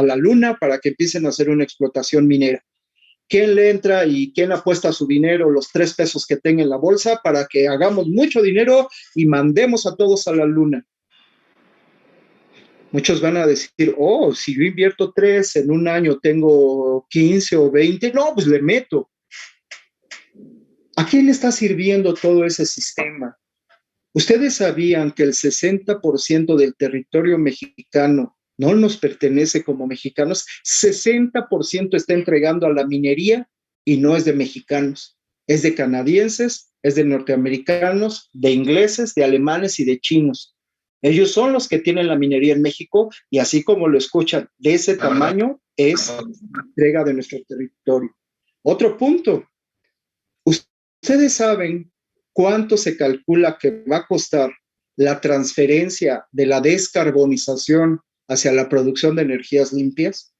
la Luna para que empiecen a hacer una explotación minera. ¿Quién le entra y quién apuesta su dinero, los 3 pesos que tenga en la bolsa, para que hagamos mucho dinero y mandemos a todos a la Luna? Muchos van a decir, oh, si yo invierto 3, en un año tengo 15 o 20, no, pues le meto. ¿A quién le está sirviendo todo ese sistema? ¿Ustedes sabían que el 60% del territorio mexicano no nos pertenece como mexicanos? 60% está entregando a la minería y no es de mexicanos. Es de canadienses, es de norteamericanos, de ingleses, de alemanes y de chinos. Ellos son los que tienen la minería en México y así como lo escuchan, de ese tamaño es entrega de nuestro territorio. Otro punto, ustedes saben cuánto se calcula que va a costar la transferencia de la descarbonización hacia la producción de energías limpias.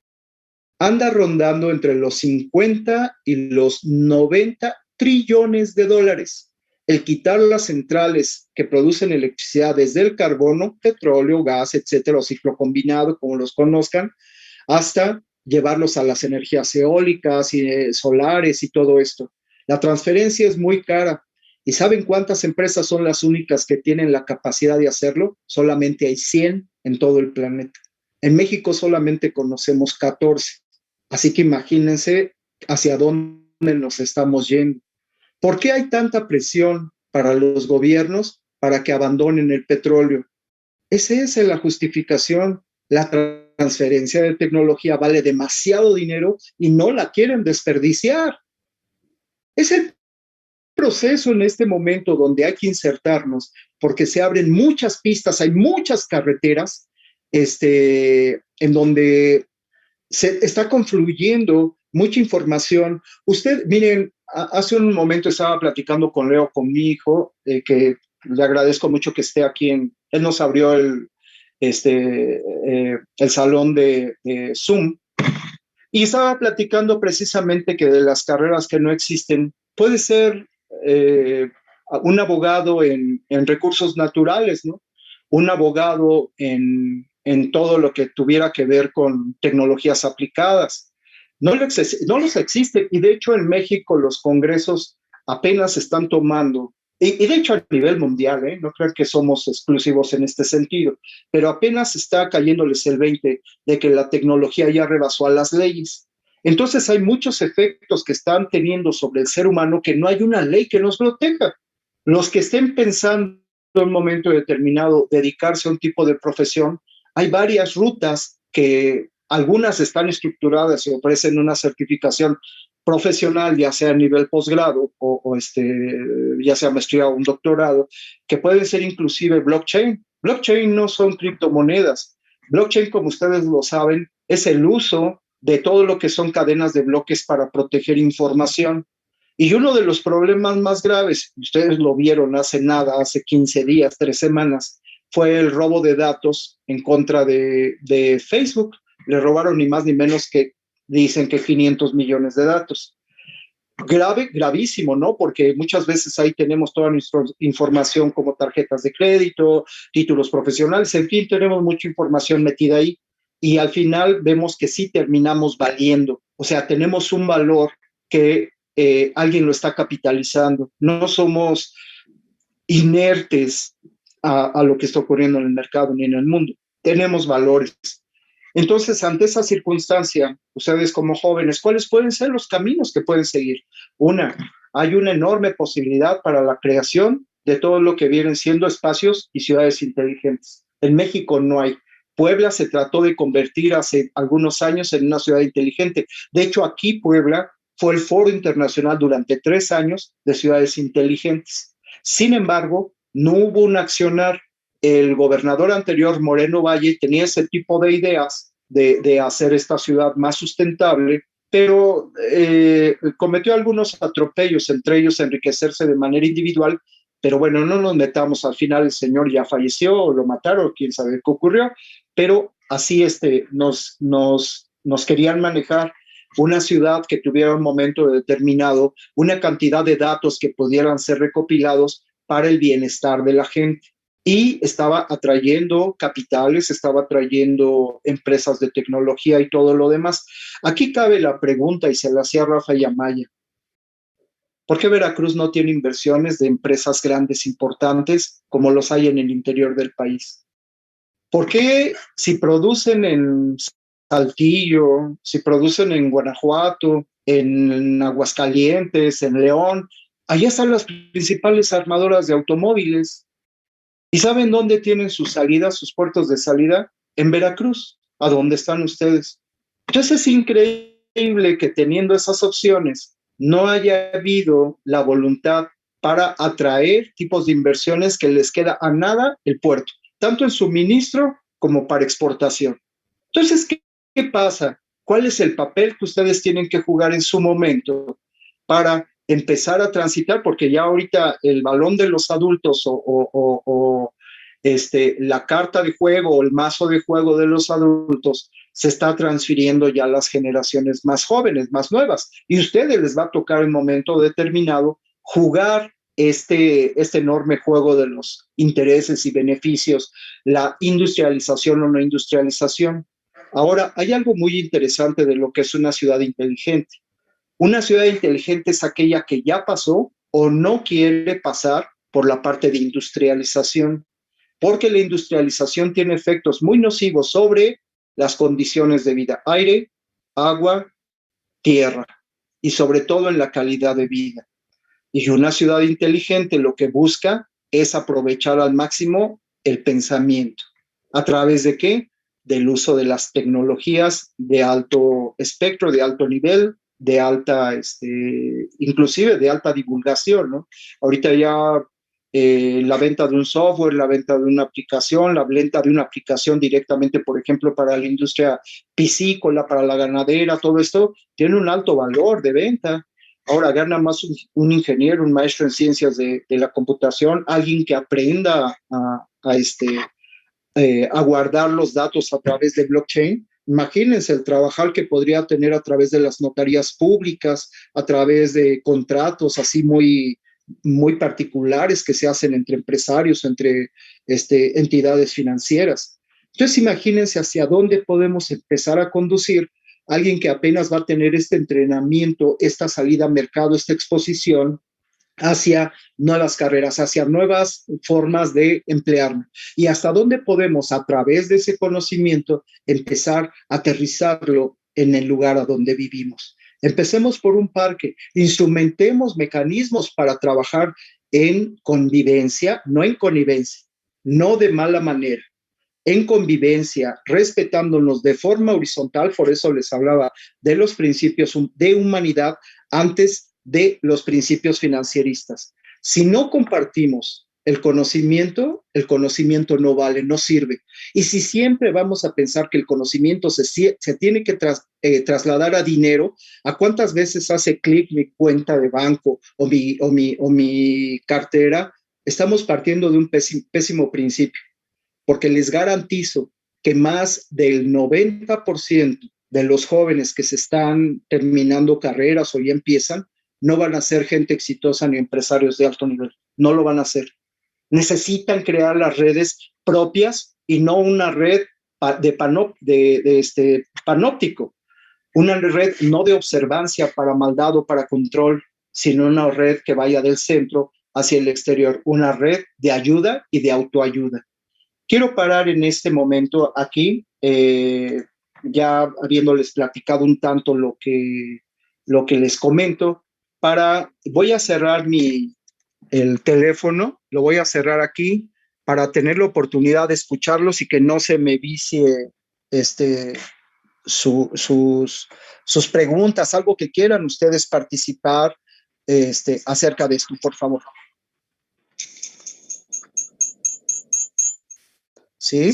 Anda rondando entre los 50 y los 90 trillones de dólares. El quitar las centrales que producen electricidad desde el carbono, petróleo, gas, etcétera, o ciclo combinado, como los conozcan, hasta llevarlos a las energías eólicas y solares y todo esto. La transferencia es muy cara. ¿Y saben cuántas empresas son las únicas que tienen la capacidad de hacerlo? Solamente hay 100 en todo el planeta. En México solamente conocemos 14. Así que imagínense hacia dónde nos estamos yendo. ¿Por qué hay tanta presión para los gobiernos para que abandonen el petróleo? Esa es la justificación. La transferencia de tecnología vale demasiado dinero y no la quieren desperdiciar. Es el proceso en este momento donde hay que insertarnos porque se abren muchas pistas, hay muchas carreteras en donde se está confluyendo mucha información. Miren, hace un momento estaba platicando con Leo, con mi hijo, que le agradezco mucho que esté aquí. Él nos abrió el salón de Zoom y estaba platicando precisamente que de las carreras que no existen, puede ser un abogado en recursos naturales, ¿no? Un abogado en todo lo que tuviera que ver con tecnologías aplicadas. No los existe, y de hecho en México los congresos apenas están tomando, y de hecho a nivel mundial, no creo que somos exclusivos en este sentido, pero apenas está cayéndoles el 20 de que la tecnología ya rebasó a las leyes. Entonces hay muchos efectos que están teniendo sobre el ser humano que no hay una ley que nos proteja. Los que estén pensando en un momento determinado dedicarse a un tipo de profesión, hay varias rutas que algunas están estructuradas y ofrecen una certificación profesional, ya sea a nivel posgrado o ya sea maestría o un doctorado, que pueden ser inclusive blockchain. Blockchain no son criptomonedas. Blockchain, como ustedes lo saben, es el uso de todo lo que son cadenas de bloques para proteger información. Y uno de los problemas más graves, ustedes lo vieron hace nada, hace 15 días, 3 semanas, fue el robo de datos en contra de Facebook. Le robaron ni más ni menos que, dicen que 500 millones de datos. Gravísimo, ¿no? Porque muchas veces ahí tenemos toda nuestra información como tarjetas de crédito, títulos profesionales, en fin, tenemos mucha información metida ahí y al final vemos que sí terminamos valiendo. O sea, tenemos un valor que alguien lo está capitalizando. No somos inertes a lo que está ocurriendo en el mercado ni en el mundo. Tenemos valores. Entonces, ante esa circunstancia, ustedes como jóvenes, ¿cuáles pueden ser los caminos que pueden seguir? Hay una enorme posibilidad para la creación de todo lo que vienen siendo espacios y ciudades inteligentes. En México no hay. Puebla se trató de convertir hace algunos años en una ciudad inteligente. De hecho, aquí Puebla fue el foro internacional durante 3 años de ciudades inteligentes. Sin embargo, no hubo un accionar. El gobernador anterior, Moreno Valle, tenía ese tipo de ideas de hacer esta ciudad más sustentable, pero cometió algunos atropellos, entre ellos enriquecerse de manera individual, pero bueno, no nos metamos, al final el señor ya falleció, o lo mataron, quién sabe qué ocurrió, pero así nos querían manejar una ciudad que tuviera un momento determinado, una cantidad de datos que pudieran ser recopilados para el bienestar de la gente. Y estaba atrayendo capitales, estaba atrayendo empresas de tecnología y todo lo demás. Aquí cabe la pregunta, y se la hacía Rafael Amaya. ¿Por qué Veracruz no tiene inversiones de empresas grandes, importantes, como los hay en el interior del país? ¿Por qué si producen en Saltillo, si producen en Guanajuato, en Aguascalientes, en León, allá están las principales armadoras de automóviles? ¿Y saben dónde tienen sus salidas, sus puertos de salida? En Veracruz, a donde están ustedes. Entonces es increíble que teniendo esas opciones no haya habido la voluntad para atraer tipos de inversiones que les queda a nada el puerto, tanto en suministro como para exportación. Entonces, ¿qué pasa? ¿Cuál es el papel que ustedes tienen que jugar en su momento para empezar a transitar? Porque ya ahorita el balón de los adultos la carta de juego o el mazo de juego de los adultos se está transfiriendo ya a las generaciones más jóvenes, más nuevas. Y a ustedes les va a tocar en un momento determinado jugar este enorme juego de los intereses y beneficios, la industrialización o no industrialización. Ahora, hay algo muy interesante de lo que es una ciudad inteligente. Una ciudad inteligente es aquella que ya pasó o no quiere pasar por la parte de industrialización, porque la industrialización tiene efectos muy nocivos sobre las condiciones de vida, aire, agua, tierra, y sobre todo en la calidad de vida. Y una ciudad inteligente lo que busca es aprovechar al máximo el pensamiento. ¿A través de qué? Del uso de las tecnologías de alto espectro, de alto nivel, de alta, inclusive de alta divulgación, ¿no? Ahorita ya la venta de un software, la venta de una aplicación, la venta de una aplicación directamente, por ejemplo, para la industria piscícola, para la ganadera, todo esto tiene un alto valor de venta. Ahora gana más un ingeniero, un maestro en ciencias de la computación, alguien que aprenda a guardar los datos a través de blockchain. Imagínense el trabajar que podría tener a través de las notarías públicas, a través de contratos así muy particulares que se hacen entre empresarios, entre entidades financieras. Entonces imagínense hacia dónde podemos empezar a conducir a alguien que apenas va a tener este entrenamiento, esta salida al mercado, esta exposición hacia nuevas carreras, hacia nuevas formas de emplearnos. Y hasta dónde podemos, a través de ese conocimiento, empezar a aterrizarlo en el lugar a donde vivimos. Empecemos por un parque, instrumentemos mecanismos para trabajar en convivencia, no en connivencia, no de mala manera, en convivencia, respetándonos de forma horizontal. Por eso les hablaba de los principios de humanidad antes de los principios financieristas. Si no compartimos el conocimiento no vale, no sirve. Y si siempre vamos a pensar que el conocimiento se tiene que trasladar a dinero, ¿a cuántas veces hace clic mi cuenta de banco o mi cartera? Estamos partiendo de un pésimo principio, porque les garantizo que más del 90% de los jóvenes que se están terminando carreras o ya empiezan, no van a ser gente exitosa ni empresarios de alto nivel. No lo van a hacer. Necesitan crear las redes propias y no una red panóptico. Una red no de observancia para maldad o para control, sino una red que vaya del centro hacia el exterior. Una red de ayuda y de autoayuda. Quiero parar en este momento aquí, ya habiéndoles platicado un tanto lo que les comento. Voy a cerrar el teléfono, lo voy a cerrar aquí para tener la oportunidad de escucharlos y que no se me vicie sus preguntas, algo que quieran ustedes participar acerca de esto, por favor. ¿Sí?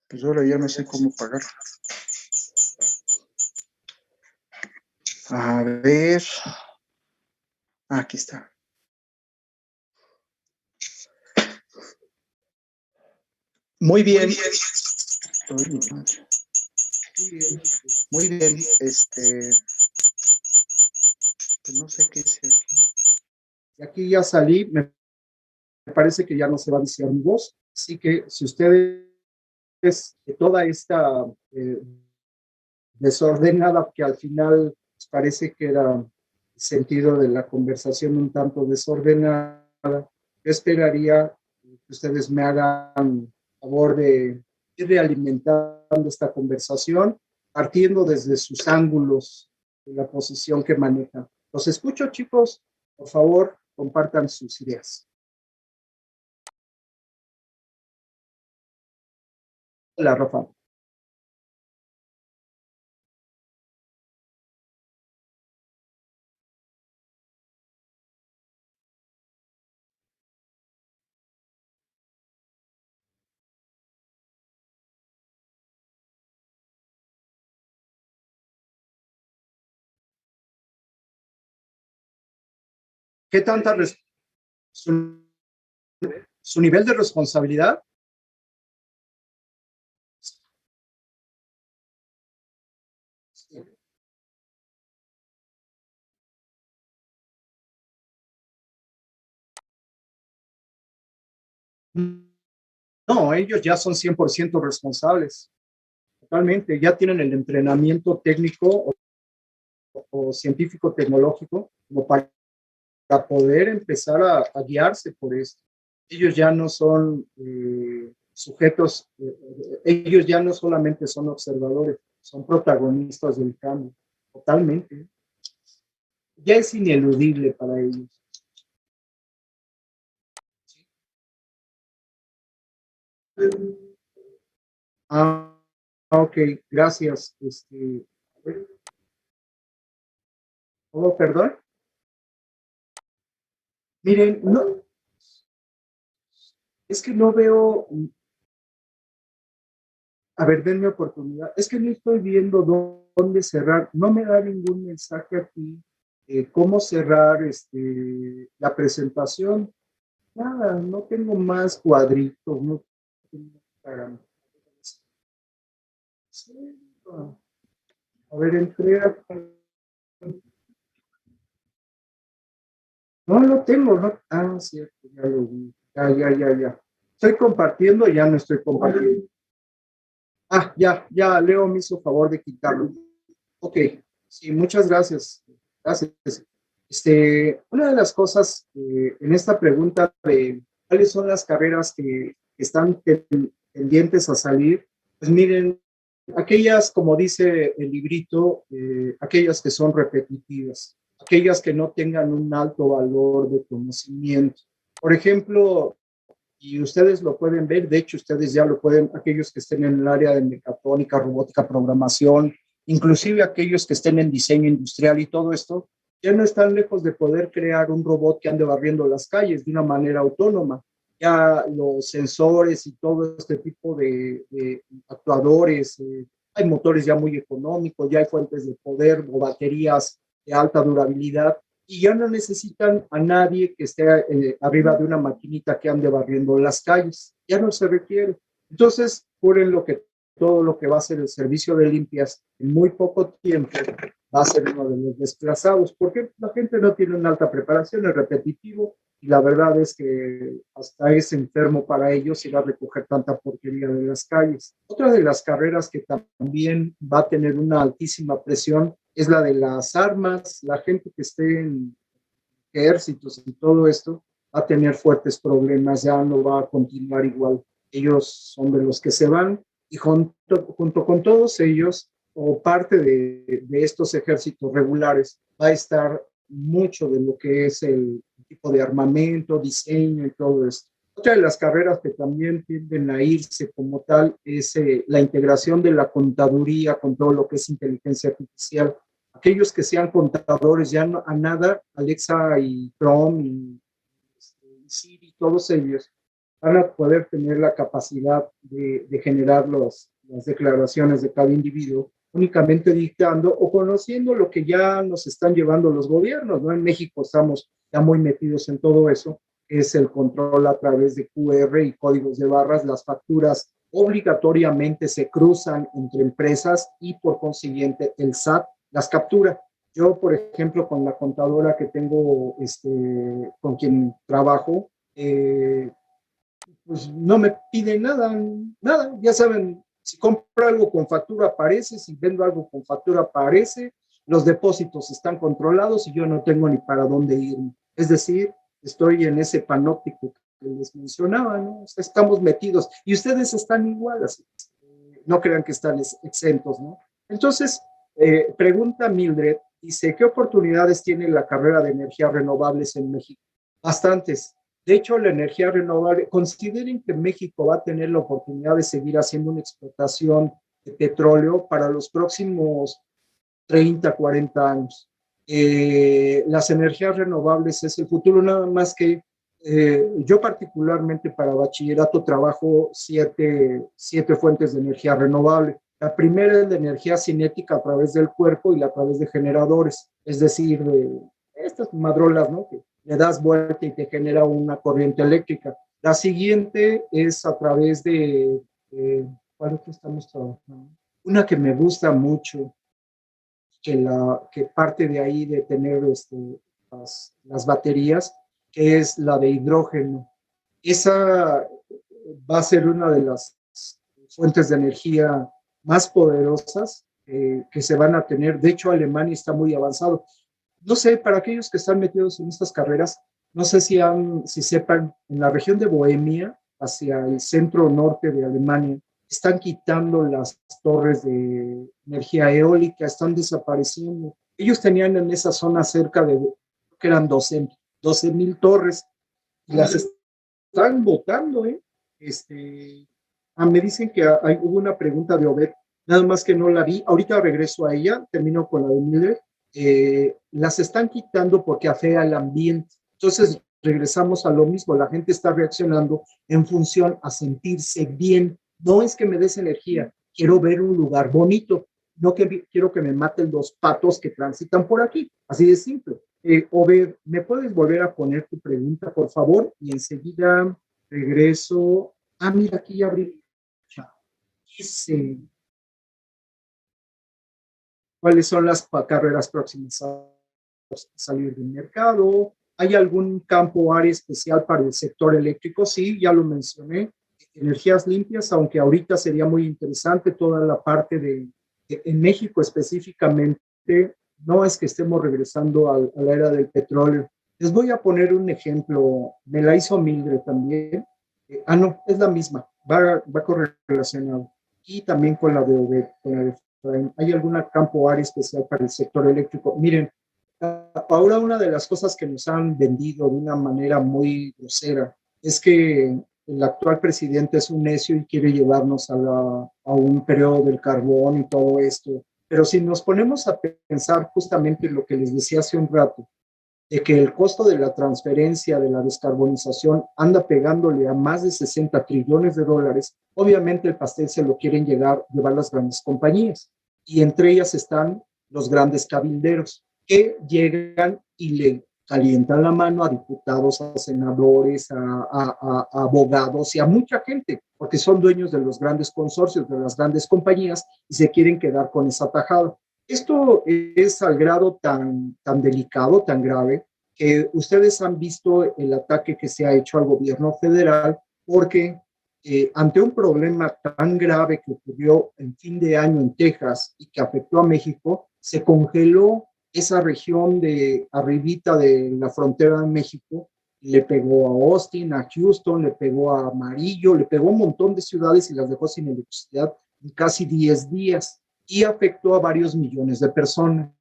Pues ahora ya no sé cómo pagarlo. A ver. Aquí está. Muy bien. Muy bien. Pues no sé qué hice aquí. Y aquí ya salí. Me parece que ya no se va a viciar mi voz. Así que si ustedes toda esta desordenada, que al final parece que era el sentido de la conversación un tanto desordenada, yo esperaría que ustedes me hagan favor de ir realimentando esta conversación, partiendo desde sus ángulos de la posición que manejan. Los escucho, chicos. Por favor, compartan sus ideas. Hola, Rafa. ¿Qué tanta su, su nivel de responsabilidad? No, ellos ya son 100% responsables, totalmente. Ya tienen el entrenamiento técnico o científico tecnológico como para poder empezar a guiarse por esto. Ellos ya no son sujetos, ellos ya no solamente son observadores, son protagonistas del cambio, totalmente. Ya es ineludible para ellos. Ah, ok, gracias. Oh, perdón. Miren, no, es que no veo, a ver, denme oportunidad. Es que no estoy viendo dónde cerrar. No me da ningún mensaje aquí. Cómo cerrar la presentación. Nada, no tengo más cuadritos. No tengo para... A ver, entré a... No lo tengo, ¿no? Ah, cierto, ya lo vi. Ya. Estoy compartiendo, ya no estoy compartiendo. Ah, ya, Leo me hizo favor de quitarlo. Ok, sí, muchas gracias. Gracias. Una de las cosas en esta pregunta de cuáles son las carreras que están pendientes a salir, pues miren, aquellas, como dice el librito, aquellas que son repetitivas, aquellas que no tengan un alto valor de conocimiento. Por ejemplo, y ustedes lo pueden ver, de hecho ustedes ya lo pueden, aquellos que estén en el área de mecatrónica, robótica, programación, inclusive aquellos que estén en diseño industrial y todo esto, ya no están lejos de poder crear un robot que ande barriendo las calles de una manera autónoma. Ya los sensores y todo este tipo de actuadores, hay motores ya muy económicos, ya hay fuentes de poder o baterías de alta durabilidad y ya no necesitan a nadie que esté arriba de una maquinita que ande barriendo las calles, ya no se requiere. Entonces, todo lo que va a ser el servicio de limpias en muy poco tiempo va a ser uno de los desplazados, porque la gente no tiene una alta preparación, es repetitivo, y la verdad es que hasta es enfermo para ellos ir a recoger tanta porquería de las calles. Otra de las carreras que también va a tener una altísima presión es la de las armas. La gente que esté en ejércitos y todo esto va a tener fuertes problemas, ya no va a continuar igual. Ellos son de los que se van y junto con todos ellos o parte de estos ejércitos regulares va a estar mucho de lo que es el tipo de armamento, diseño y todo esto. Otra de las carreras que también tienden a irse como tal es la integración de la contaduría con todo lo que es inteligencia artificial. Aquellos que sean contadores, ya no, a nada, Alexa y Chrome y Siri, todos ellos van a poder tener la capacidad de generar las declaraciones de cada individuo únicamente dictando o conociendo lo que ya nos están llevando los gobiernos, ¿no? En México estamos ya muy metidos en todo eso, es el control a través de QR y códigos de barras. Las facturas obligatoriamente se cruzan entre empresas y por consiguiente el SAT las captura. Yo, por ejemplo, con la contadora que tengo, con quien trabajo, pues no me piden nada, ya saben, si compro algo con factura aparece, si vendo algo con factura aparece, los depósitos están controlados y yo no tengo ni para dónde ir. Es decir, estoy en ese panóptico que les mencionaba, ¿no? O sea, estamos metidos y ustedes están igual, así. No crean que están exentos, ¿no? Entonces, pregunta Mildred, dice, ¿qué oportunidades tiene la carrera de energías renovables en México? Bastantes. De hecho, la energía renovable, consideren que México va a tener la oportunidad de seguir haciendo una explotación de petróleo para los próximos 30, 40 años. Las energías renovables es el futuro, nada más que yo particularmente para bachillerato trabajo siete fuentes de energía renovable. La primera es de energía cinética a través del cuerpo y a través de generadores, es decir, estas madrolas, ¿no? Que le das vuelta y te genera una corriente eléctrica. La siguiente es a través ¿cuál es que estamos trabajando? Una que me gusta mucho, que parte de ahí de tener las baterías, que es la de hidrógeno. Esa va a ser una de las fuentes de energía más poderosas que se van a tener. De hecho, Alemania está muy avanzado. No sé, para aquellos que están metidos en estas carreras, no sé si sepan, en la región de Bohemia, hacia el centro norte de Alemania, están quitando las torres de energía eólica, están desapareciendo. Ellos tenían en esa zona cerca de, que eran 12,000 torres, y las están botando, ¿eh? Me dicen que hubo una pregunta de Obed, nada más que no la vi. Ahorita regreso a ella, termino con la de Miller. Las están quitando porque afea el ambiente. Entonces regresamos a lo mismo, la gente está reaccionando en función a sentirse bien. No es que me des energía, quiero ver un lugar bonito, no que quiero que me maten los patos que transitan por aquí, así de simple. Obed, ¿me puedes volver a poner tu pregunta, por favor? Y enseguida regreso. Mira, aquí ya abrí. ¿Cuáles son las carreras próximas a salir del mercado? ¿Hay algún campo o área especial para el sector eléctrico? Sí, ya lo mencioné. Energías limpias, aunque ahorita sería muy interesante toda la parte en México específicamente, no es que estemos regresando a la era del petróleo. Les voy a poner un ejemplo, me la hizo Mildred también. No, es la misma, va correlacionado. Y también con la de Obed, con la de Efraín. ¿Hay algún campo o área especial para el sector eléctrico? Miren, ahora una de las cosas que nos han vendido de una manera muy grosera es que el actual presidente es un necio y quiere llevarnos a un periodo del carbón y todo esto. Pero si nos ponemos a pensar justamente lo que les decía hace un rato, de que el costo de la transferencia de la descarbonización anda pegándole a más de 60 trillones de dólares, obviamente el pastel se lo quieren llevar las grandes compañías. Y entre ellas están los grandes cabilderos, que llegan y le calientan la mano a diputados, a senadores, a abogados y a mucha gente, porque son dueños de los grandes consorcios, de las grandes compañías, y se quieren quedar con esa tajada. Esto es al grado tan delicado, tan grave, que ustedes han visto el ataque que se ha hecho al gobierno federal, porque ante un problema tan grave que ocurrió en fin de año en Texas y que afectó a México, se congeló esa región de arribita de la frontera de México, le pegó a Austin, a Houston, le pegó a Amarillo, le pegó a un montón de ciudades y las dejó sin electricidad en casi 10 días y afectó a varios millones de personas.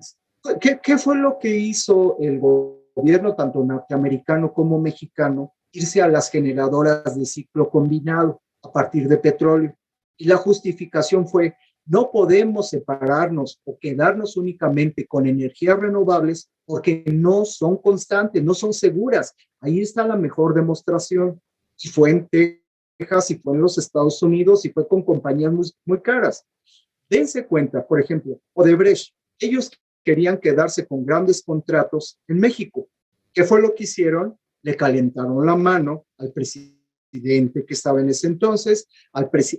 ¿Qué fue lo que hizo el gobierno, tanto norteamericano como mexicano? Irse a las generadoras de ciclo combinado a partir de petróleo. Y la justificación fue: no podemos separarnos o quedarnos únicamente con energías renovables porque no son constantes, no son seguras. Ahí está la mejor demostración. Y fue en Texas, y fue en los Estados Unidos, y fue con compañías muy caras. Dense cuenta, por ejemplo, Odebrecht, ellos querían quedarse con grandes contratos en México. ¿Qué fue lo que hicieron? Le calentaron la mano al presidente que estaba en ese entonces,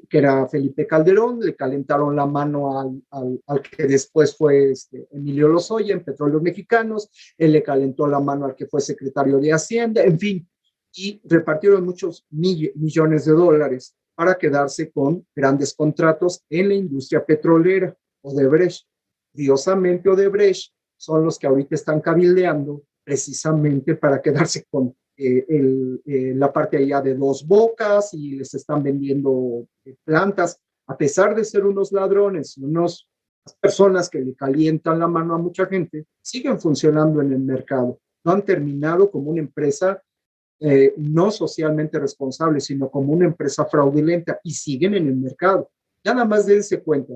que era Felipe Calderón, le calentaron la mano al que después fue Emilio Lozoya en Petróleos Mexicanos, él le calentó la mano al que fue secretario de Hacienda, en fin, y repartieron muchos millones de dólares para quedarse con grandes contratos en la industria petrolera. Odebrecht, curiosamente Odebrecht, son los que ahorita están cabildeando precisamente para quedarse con la parte allá de Dos Bocas, y les están vendiendo plantas, a pesar de ser unos ladrones, unas personas que le calientan la mano a mucha gente, siguen funcionando en el mercado. No han terminado como una empresa no socialmente responsable, sino como una empresa fraudulenta y siguen en el mercado. Nada más dense cuenta.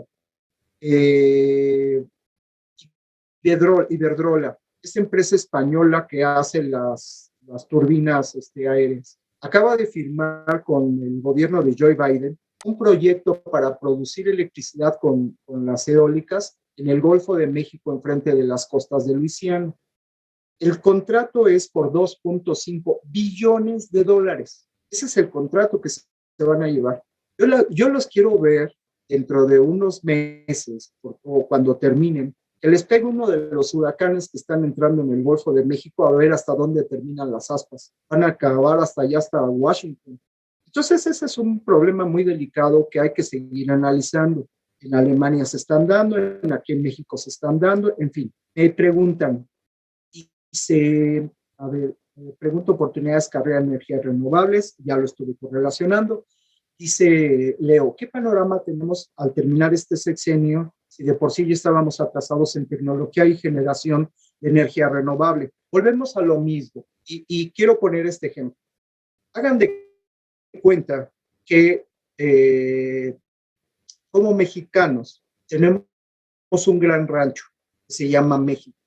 Iberdrola, esta empresa española que hace las turbinas aéreas, acaba de firmar con el gobierno de Joe Biden un proyecto para producir electricidad con las eólicas en el Golfo de México, enfrente de las costas de Luisiana. El contrato es por 2.5 billones de dólares. Ese es el contrato que se van a llevar. Yo los quiero ver dentro de unos meses o cuando terminen, que les pegue uno de los huracanes que están entrando en el Golfo de México, a ver hasta dónde terminan las aspas. Van a acabar hasta allá, hasta Washington. Entonces ese es un problema muy delicado que hay que seguir analizando. En Alemania se están dando, aquí en México se están dando, en fin. Me preguntan, pregunto oportunidades, carrera de energías renovables, ya lo estuve correlacionando. Dice Leo, ¿qué panorama tenemos al terminar este sexenio si de por sí ya estábamos atrasados en tecnología y generación de energía renovable? Volvemos a lo mismo y quiero poner este ejemplo. Hagan de cuenta que como mexicanos tenemos un gran rancho que se llama México.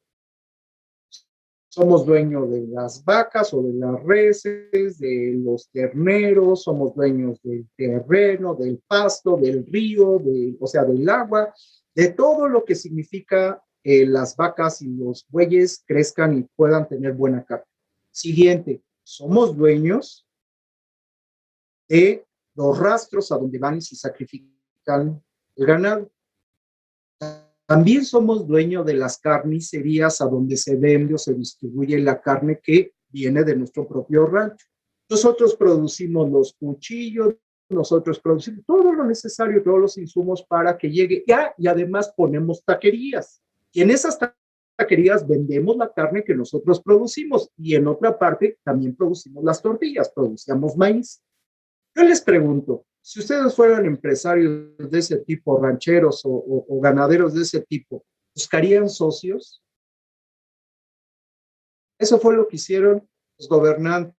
Somos dueños de las vacas o de las reses, de los terneros, somos dueños del terreno, del pasto, del río, o sea, del agua, de todo lo que significa las vacas y los bueyes crezcan y puedan tener buena carne. Siguiente, somos dueños de los rastros a donde van y se sacrifican el ganado. También somos dueños de las carnicerías a donde se vende o se distribuye la carne que viene de nuestro propio rancho. Nosotros producimos los cuchillos, nosotros producimos todo lo necesario, todos los insumos para que llegue. Y además ponemos taquerías. Y en esas taquerías vendemos la carne que nosotros producimos. Y en otra parte también producimos las tortillas, producíamos maíz. Yo les pregunto, si ustedes fueran empresarios de ese tipo, rancheros o ganaderos de ese tipo, ¿buscarían socios? Eso fue lo que hicieron los gobernantes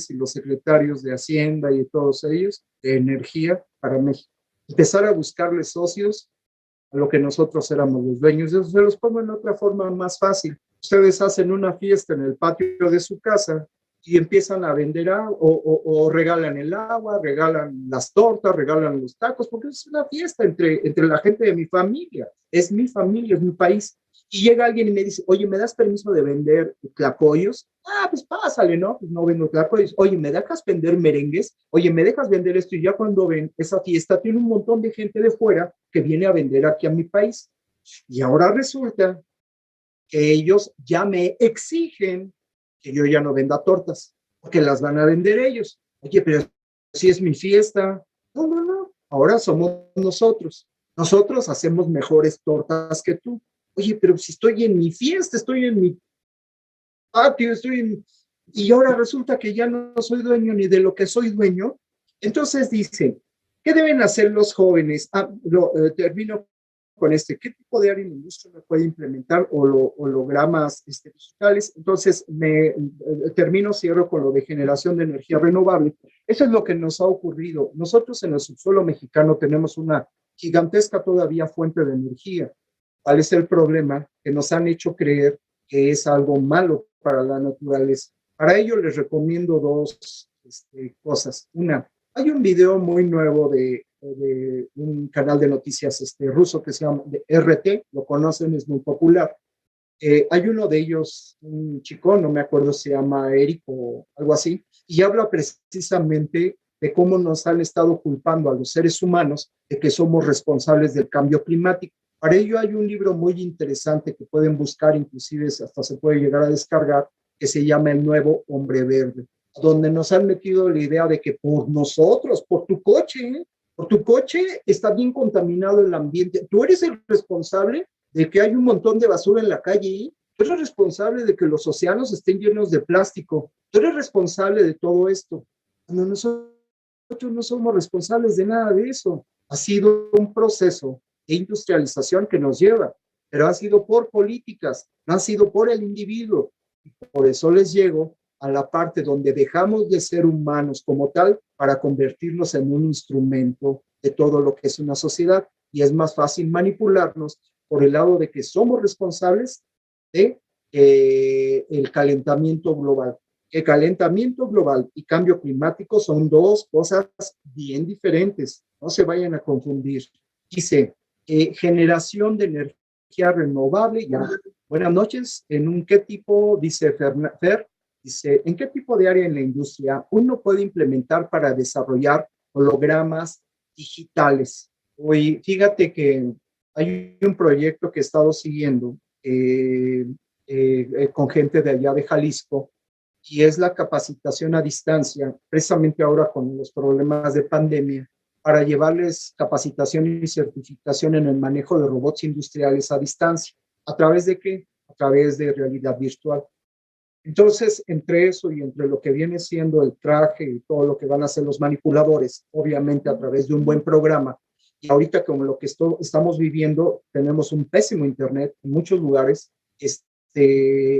y los secretarios de Hacienda y todos ellos de energía para México. Empezar a buscarle socios a lo que nosotros éramos los dueños. Yo se los pongo en otra forma más fácil. Ustedes hacen una fiesta en el patio de su casa y empiezan a vender o regalan el agua, regalan las tortas, regalan los tacos, porque es una fiesta entre la gente de mi familia. Es mi familia, es mi país. Y llega alguien y me dice, oye, ¿me das permiso de vender tlacoyos? Ah, pues pásale, ¿no? Pues no vendo tlacoyos. Oye, ¿me dejas vender merengues? Oye, ¿me dejas vender esto? Y ya cuando ven esa fiesta, tiene un montón de gente de fuera que viene a vender aquí a mi país. Y ahora resulta que ellos ya me exigen que yo ya no venda tortas, porque las van a vender ellos. Oye, pero si es mi fiesta. No, no, no. Ahora somos nosotros. Nosotros hacemos mejores tortas que tú. Oye, pero si estoy en mi fiesta, estoy en mi patio, y ahora resulta que ya no soy dueño ni de lo que soy dueño. Entonces dice, ¿qué deben hacer los jóvenes? Termino con ¿qué tipo de área en la industria me puede implementar hologramas digitales? Entonces, cierro con lo de generación de energía renovable. Eso es lo que nos ha ocurrido. Nosotros en el subsuelo mexicano tenemos una gigantesca todavía fuente de energía. ¿Cuál es el problema? Que nos han hecho creer que es algo malo para la naturaleza. Para ello les recomiendo dos cosas. Una, hay un video muy nuevo de un canal de noticias ruso que se llama RT, lo conocen, es muy popular. Hay uno de ellos, un chico, no me acuerdo, se llama Eric o algo así, y habla precisamente de cómo nos han estado culpando a los seres humanos de que somos responsables del cambio climático. Para ello hay un libro muy interesante que pueden buscar, inclusive hasta se puede llegar a descargar, que se llama El Nuevo Hombre Verde, donde nos han metido la idea de que por nosotros, por tu coche está bien contaminado el ambiente. Tú eres el responsable de que hay un montón de basura en la calle. Tú eres responsable de que los océanos estén llenos de plástico. Tú eres responsable de todo esto. No, nosotros no somos responsables de nada de eso. Ha sido un proceso de industrialización que nos lleva, pero ha sido por políticas, no ha sido por el individuo. Y por eso les llego a la parte donde dejamos de ser humanos como tal para convertirnos en un instrumento de todo lo que es una sociedad, y es más fácil manipularnos por el lado de que somos responsables de el calentamiento global. El calentamiento global y cambio climático son dos cosas bien diferentes, no se vayan a confundir. Dice, generación de energía renovable, ya. Buenas noches, ¿en qué tipo, dice Fer, dice, ¿en qué tipo de área en la industria uno puede implementar para desarrollar hologramas digitales? Hoy, fíjate que hay un proyecto que he estado siguiendo con gente de allá de Jalisco, y es la capacitación a distancia, precisamente ahora con los problemas de pandemia, para llevarles capacitación y certificación en el manejo de robots industriales a distancia. ¿A través de qué? A través de realidad virtual. Entonces, entre eso y entre lo que viene siendo el traje y todo lo que van a hacer los manipuladores, obviamente a través de un buen programa, y ahorita con lo que estamos viviendo, tenemos un pésimo internet en muchos lugares,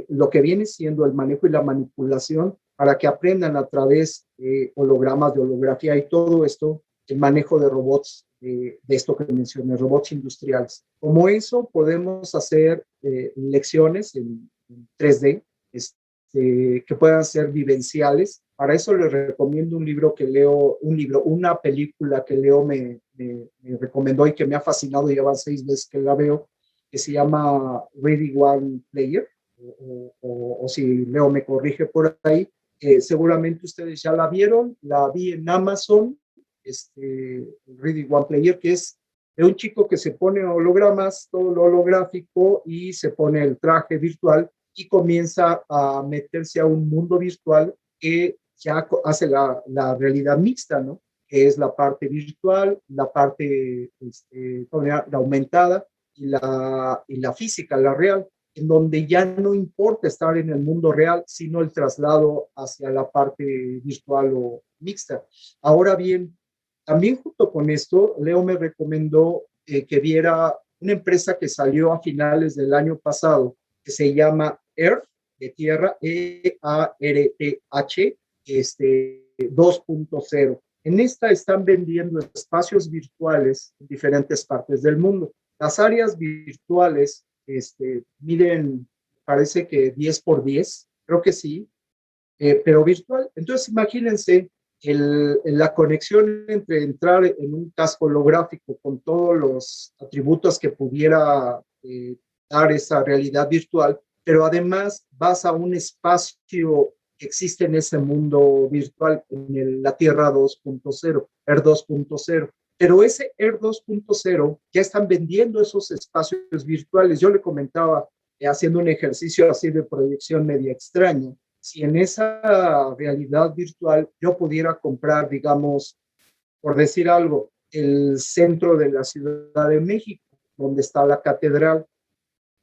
lo que viene siendo el manejo y la manipulación para que aprendan a través de hologramas, de holografía y todo esto, el manejo de robots, de esto que mencioné, robots industriales. Como eso, podemos hacer lecciones en 3D, que puedan ser vivenciales. Para eso les recomiendo un libro que leo, una película que Leo me recomendó y que me ha fascinado, ya van 6 veces que la veo, que se llama Ready One Player, o si Leo me corrige por ahí, seguramente ustedes ya la vieron, la vi en Amazon, Ready One Player, que es de un chico que se pone hologramas, todo lo holográfico, y se pone el traje virtual y comienza a meterse a un mundo virtual que ya hace la realidad mixta, ¿no? Que es la parte virtual, la parte la aumentada y la física, la real, en donde ya no importa estar en el mundo real, sino el traslado hacia la parte virtual o mixta. Ahora bien, también junto con esto, Leo me recomendó que viera una empresa que salió a finales del año pasado, que se llama Earth, de tierra, EARTH, 2.0. En esta están vendiendo espacios virtuales en diferentes partes del mundo. Las áreas virtuales miden, parece que 10 por 10, creo que sí, pero virtual. Entonces, imagínense la conexión entre entrar en un casco holográfico con todos los atributos que pudiera dar esa realidad virtual, pero además vas a un espacio que existe en ese mundo virtual, en la Tierra 2.0, ER 2.0. Pero ese ER 2.0 ya están vendiendo esos espacios virtuales. Yo le comentaba, haciendo un ejercicio así de proyección media extraña, si en esa realidad virtual yo pudiera comprar, digamos, por decir algo, el centro de la Ciudad de México, donde está la catedral.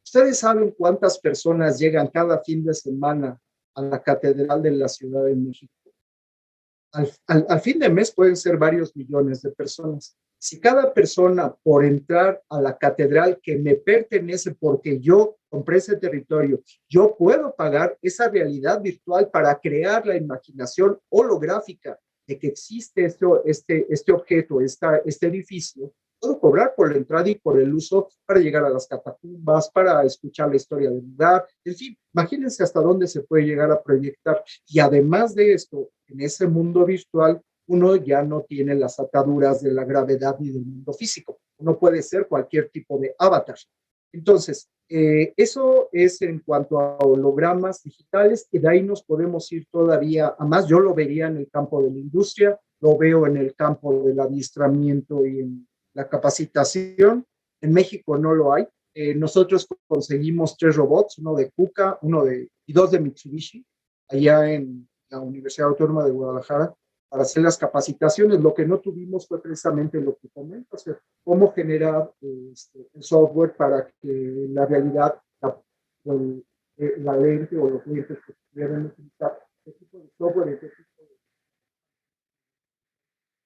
¿Ustedes saben cuántas personas llegan cada fin de semana a la catedral de la Ciudad de México? Al fin de mes pueden ser varios millones de personas. Si cada persona por entrar a la catedral que me pertenece porque yo compré ese territorio, yo puedo pagar esa realidad virtual para crear la imaginación holográfica de que existe este objeto, este edificio, puedo cobrar por la entrada y por el uso para llegar a las catacumbas, para escuchar la historia del lugar, en fin, imagínense hasta dónde se puede llegar a proyectar. Y además de esto, en ese mundo virtual, uno ya no tiene las ataduras de la gravedad ni del mundo físico. Uno puede ser cualquier tipo de avatar. Entonces, eso es en cuanto a hologramas digitales, y de ahí nos podemos ir todavía a más. Yo lo vería en el campo de la industria, lo veo en el campo del adiestramiento y en la capacitación. En México no lo hay. Nosotros conseguimos 3 robots, uno de KUKA, y 2 de Mitsubishi, allá en la Universidad Autónoma de Guadalajara, para hacer las capacitaciones. Lo que no tuvimos fue precisamente lo que comento, o sea, cómo generar el software para que la realidad, la lente o los lentes que pudieran utilizar, qué tipo de software y qué tipo de,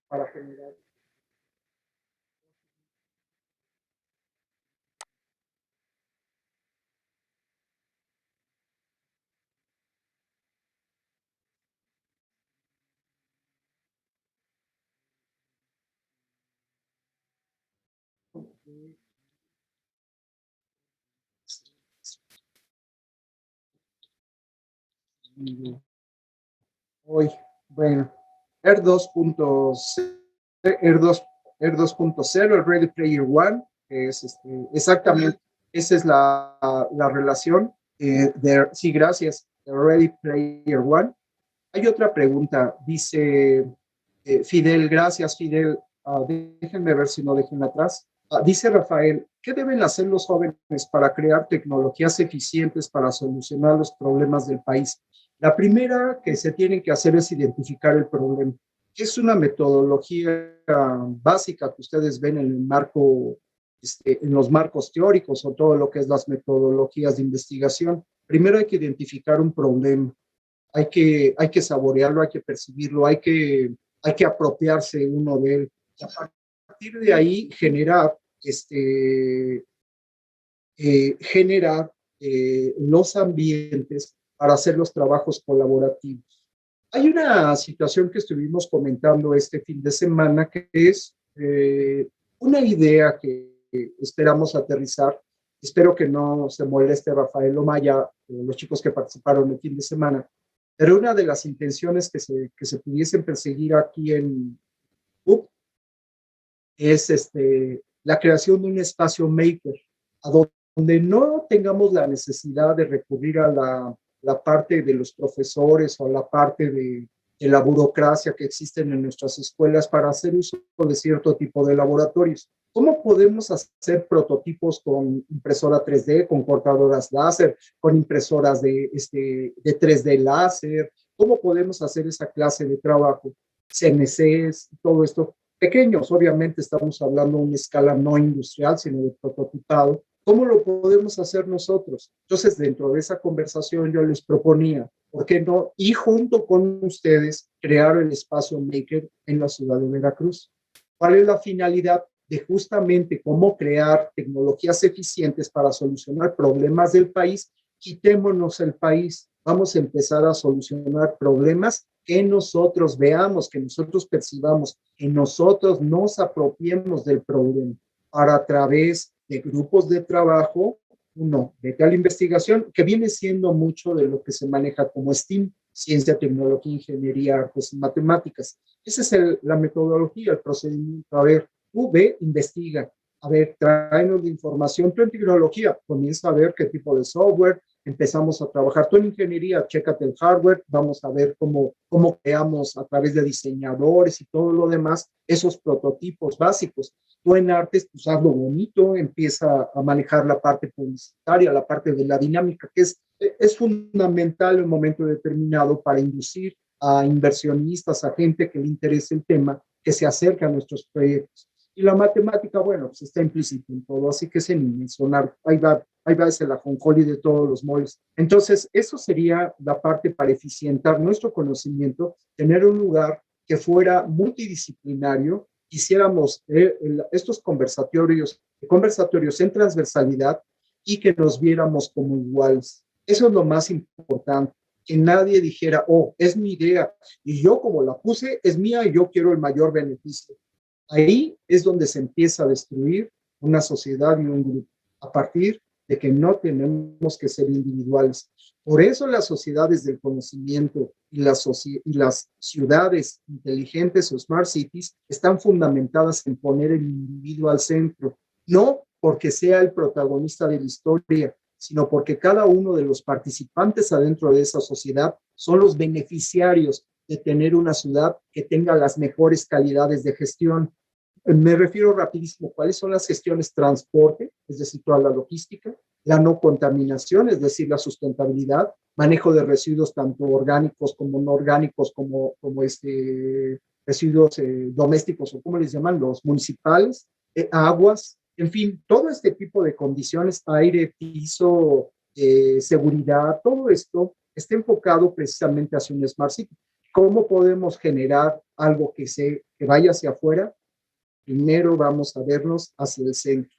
para generar. Hoy, bueno, R 2.0, R 2, R 2.0, el Ready Player One, que es exactamente, esa es la relación. Sí, gracias, Ready Player One. Hay otra pregunta, dice Fidel, gracias Fidel. Déjenme ver si no dejen atrás. Dice Rafael, ¿qué deben hacer los jóvenes para crear tecnologías eficientes para solucionar los problemas del país? La primera que se tiene que hacer es identificar el problema. Es una metodología básica que ustedes ven en el marco, en los marcos teóricos o todo lo que es las metodologías de investigación. Primero hay que identificar un problema. Hay que saborearlo, hay que percibirlo, hay que apropiarse uno de él. Y a partir de ahí generar, generar los ambientes para hacer los trabajos colaborativos. Hay una situación que estuvimos comentando este fin de semana que es una idea que esperamos aterrizar. Espero que no se moleste Rafael Omaya, los chicos que participaron el fin de semana, pero una de las intenciones que se pudiesen perseguir aquí en UP es la creación de un espacio maker, a donde no tengamos la necesidad de recurrir a la parte de los profesores o a la parte de la burocracia que existen en nuestras escuelas para hacer uso de cierto tipo de laboratorios. ¿Cómo podemos hacer prototipos con impresora 3D, con cortadoras láser, con impresoras de 3D láser? ¿Cómo podemos hacer esa clase de trabajo? CNCs, todo esto. Pequeños, obviamente estamos hablando de una escala no industrial, sino de prototipado. ¿Cómo lo podemos hacer nosotros? Entonces, dentro de esa conversación yo les proponía, ¿por qué no? Y junto con ustedes, crear el espacio Maker en la ciudad de Veracruz. ¿Cuál es la finalidad? De justamente cómo crear tecnologías eficientes para solucionar problemas del país. Quitémonos el país, vamos a empezar a solucionar problemas que nosotros veamos, que nosotros percibamos, que nosotros nos apropiemos del problema para a través de grupos de trabajo, de tal investigación, que viene siendo mucho de lo que se maneja como STEAM, ciencia, tecnología, ingeniería, artes y matemáticas. Esa es la metodología, el procedimiento. A ver, tú ve, investiga. A ver, tráenos la información. Tú en tecnología, comienza a ver qué tipo de software, empezamos a trabajar. Tú en ingeniería, chécate el hardware, vamos a ver cómo creamos a través de diseñadores y todo lo demás, esos prototipos básicos. Tú en artes, pues hazlo bonito, empieza a manejar la parte publicitaria, la parte de la dinámica, que es fundamental en un momento determinado para inducir a inversionistas, a gente que le interese el tema, que se acerque a nuestros proyectos. Y la matemática, bueno, pues está implícito en todo, así que sin sonar, ahí va ese la ajonjolí de todos los moles. Entonces, eso sería la parte para eficientar nuestro conocimiento, tener un lugar que fuera multidisciplinario, hiciéramos estos conversatorios en transversalidad y que nos viéramos como iguales. Eso es lo más importante, que nadie dijera, oh, es mi idea y yo como la puse, es mía y yo quiero el mayor beneficio. Ahí es donde se empieza a destruir una sociedad y un grupo, a partir de que no tenemos que ser individuales. Por eso las sociedades del conocimiento y las ciudades inteligentes o smart cities están fundamentadas en poner el individuo al centro, no porque sea el protagonista de la historia, sino porque cada uno de los participantes adentro de esa sociedad son los beneficiarios de tener una ciudad que tenga las mejores calidades de gestión. Me refiero rapidísimo, ¿cuáles son las gestiones? Transporte, es decir, toda la logística, la no contaminación, es decir, la sustentabilidad, manejo de residuos tanto orgánicos como no orgánicos, como residuos domésticos o como les llaman los municipales, aguas, en fin, todo este tipo de condiciones, aire, piso, seguridad, todo esto está enfocado precisamente hacia un Smart City. ¿Cómo podemos generar algo que vaya hacia afuera? Primero vamos a vernos hacia el centro.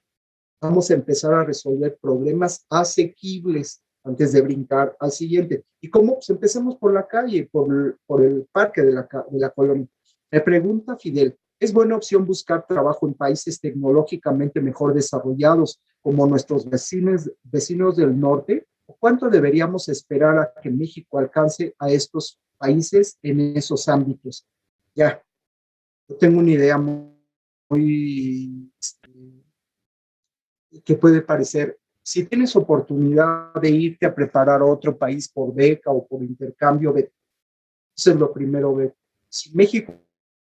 Vamos a empezar a resolver problemas asequibles antes de brincar al siguiente. ¿Y cómo? Pues empecemos por la calle, por el parque de la colonia. Me pregunta Fidel, Es buena opción buscar trabajo en países tecnológicamente mejor desarrollados, como nuestros vecinos del norte. ¿Cuánto deberíamos esperar a que México alcance a estos países en esos ámbitos? Ya, yo tengo una idea muy que puede parecer, si tienes oportunidad de irte a preparar a otro país por beca o por intercambio, eso es lo primero. Si México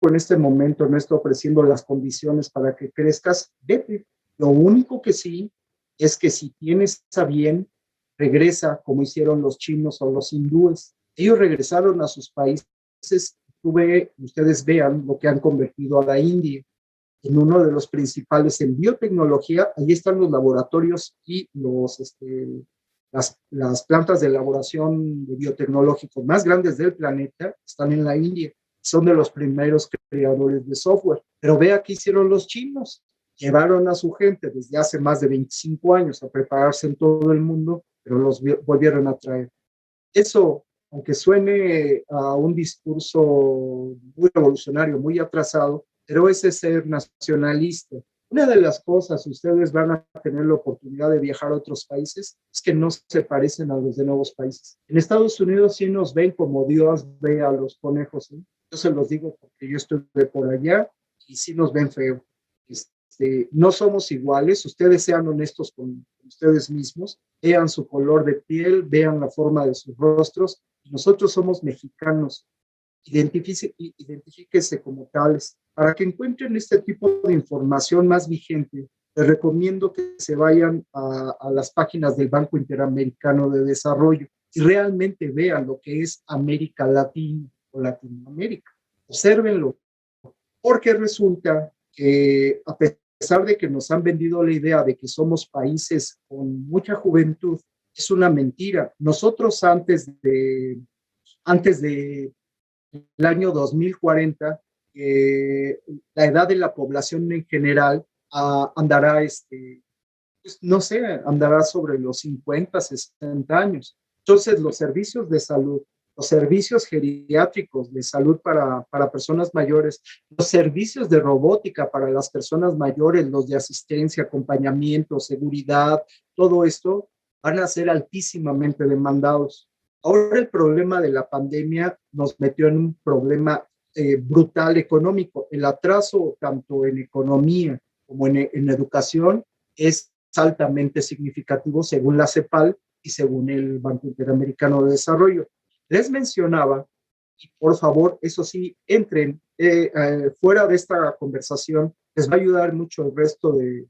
en este momento no está ofreciendo las condiciones para que crezcas, vete. Lo único que sí es que si tienes a bien, regresa como hicieron los chinos o los hindúes. Ellos regresaron a sus países. Ustedes vean lo que han convertido a la India en uno de los principales en biotecnología. Ahí están los laboratorios y las plantas de elaboración de biotecnológicos más grandes del planeta están en la India. Son de los primeros creadores de software. Pero vea qué hicieron los chinos. Llevaron a su gente desde hace más de 25 años a prepararse en todo el mundo, pero los volvieron a traer. Eso, aunque suene a un discurso muy revolucionario, muy atrasado, pero ese es ser nacionalista. Una de las cosas, ustedes van a tener la oportunidad de viajar a otros países, es que no se parecen a los de nuevos países. En Estados Unidos sí nos ven como Dios ve a los conejos, ¿eh? Yo se los digo porque yo estuve por allá y sí nos ven feo. No somos iguales, ustedes sean honestos con ustedes mismos, vean su color de piel, vean la forma de sus rostros. Nosotros somos mexicanos, identifíquese como tales. Para que encuentren este tipo de información más vigente, les recomiendo que se vayan a las páginas del Banco Interamericano de Desarrollo y realmente vean lo que es América Latina o Latinoamérica. Obsérvenlo, porque resulta que a pesar de que nos han vendido la idea de que somos países con mucha juventud, es una mentira. Nosotros antes del año 2040, la edad de la población en general andará, pues, no sé, andará sobre los 50, 60 años. Entonces, los servicios de salud, los servicios geriátricos de salud para personas mayores, los servicios de robótica para las personas mayores, los de asistencia, acompañamiento, seguridad, todo esto van a ser altísimamente demandados. Ahora el problema de la pandemia nos metió en un problema brutal económico. El atraso tanto en economía como en educación es altamente significativo según la CEPAL y según el Banco Interamericano de Desarrollo. Les mencionaba, y por favor, eso sí, entren fuera de esta conversación, les va a ayudar mucho el resto de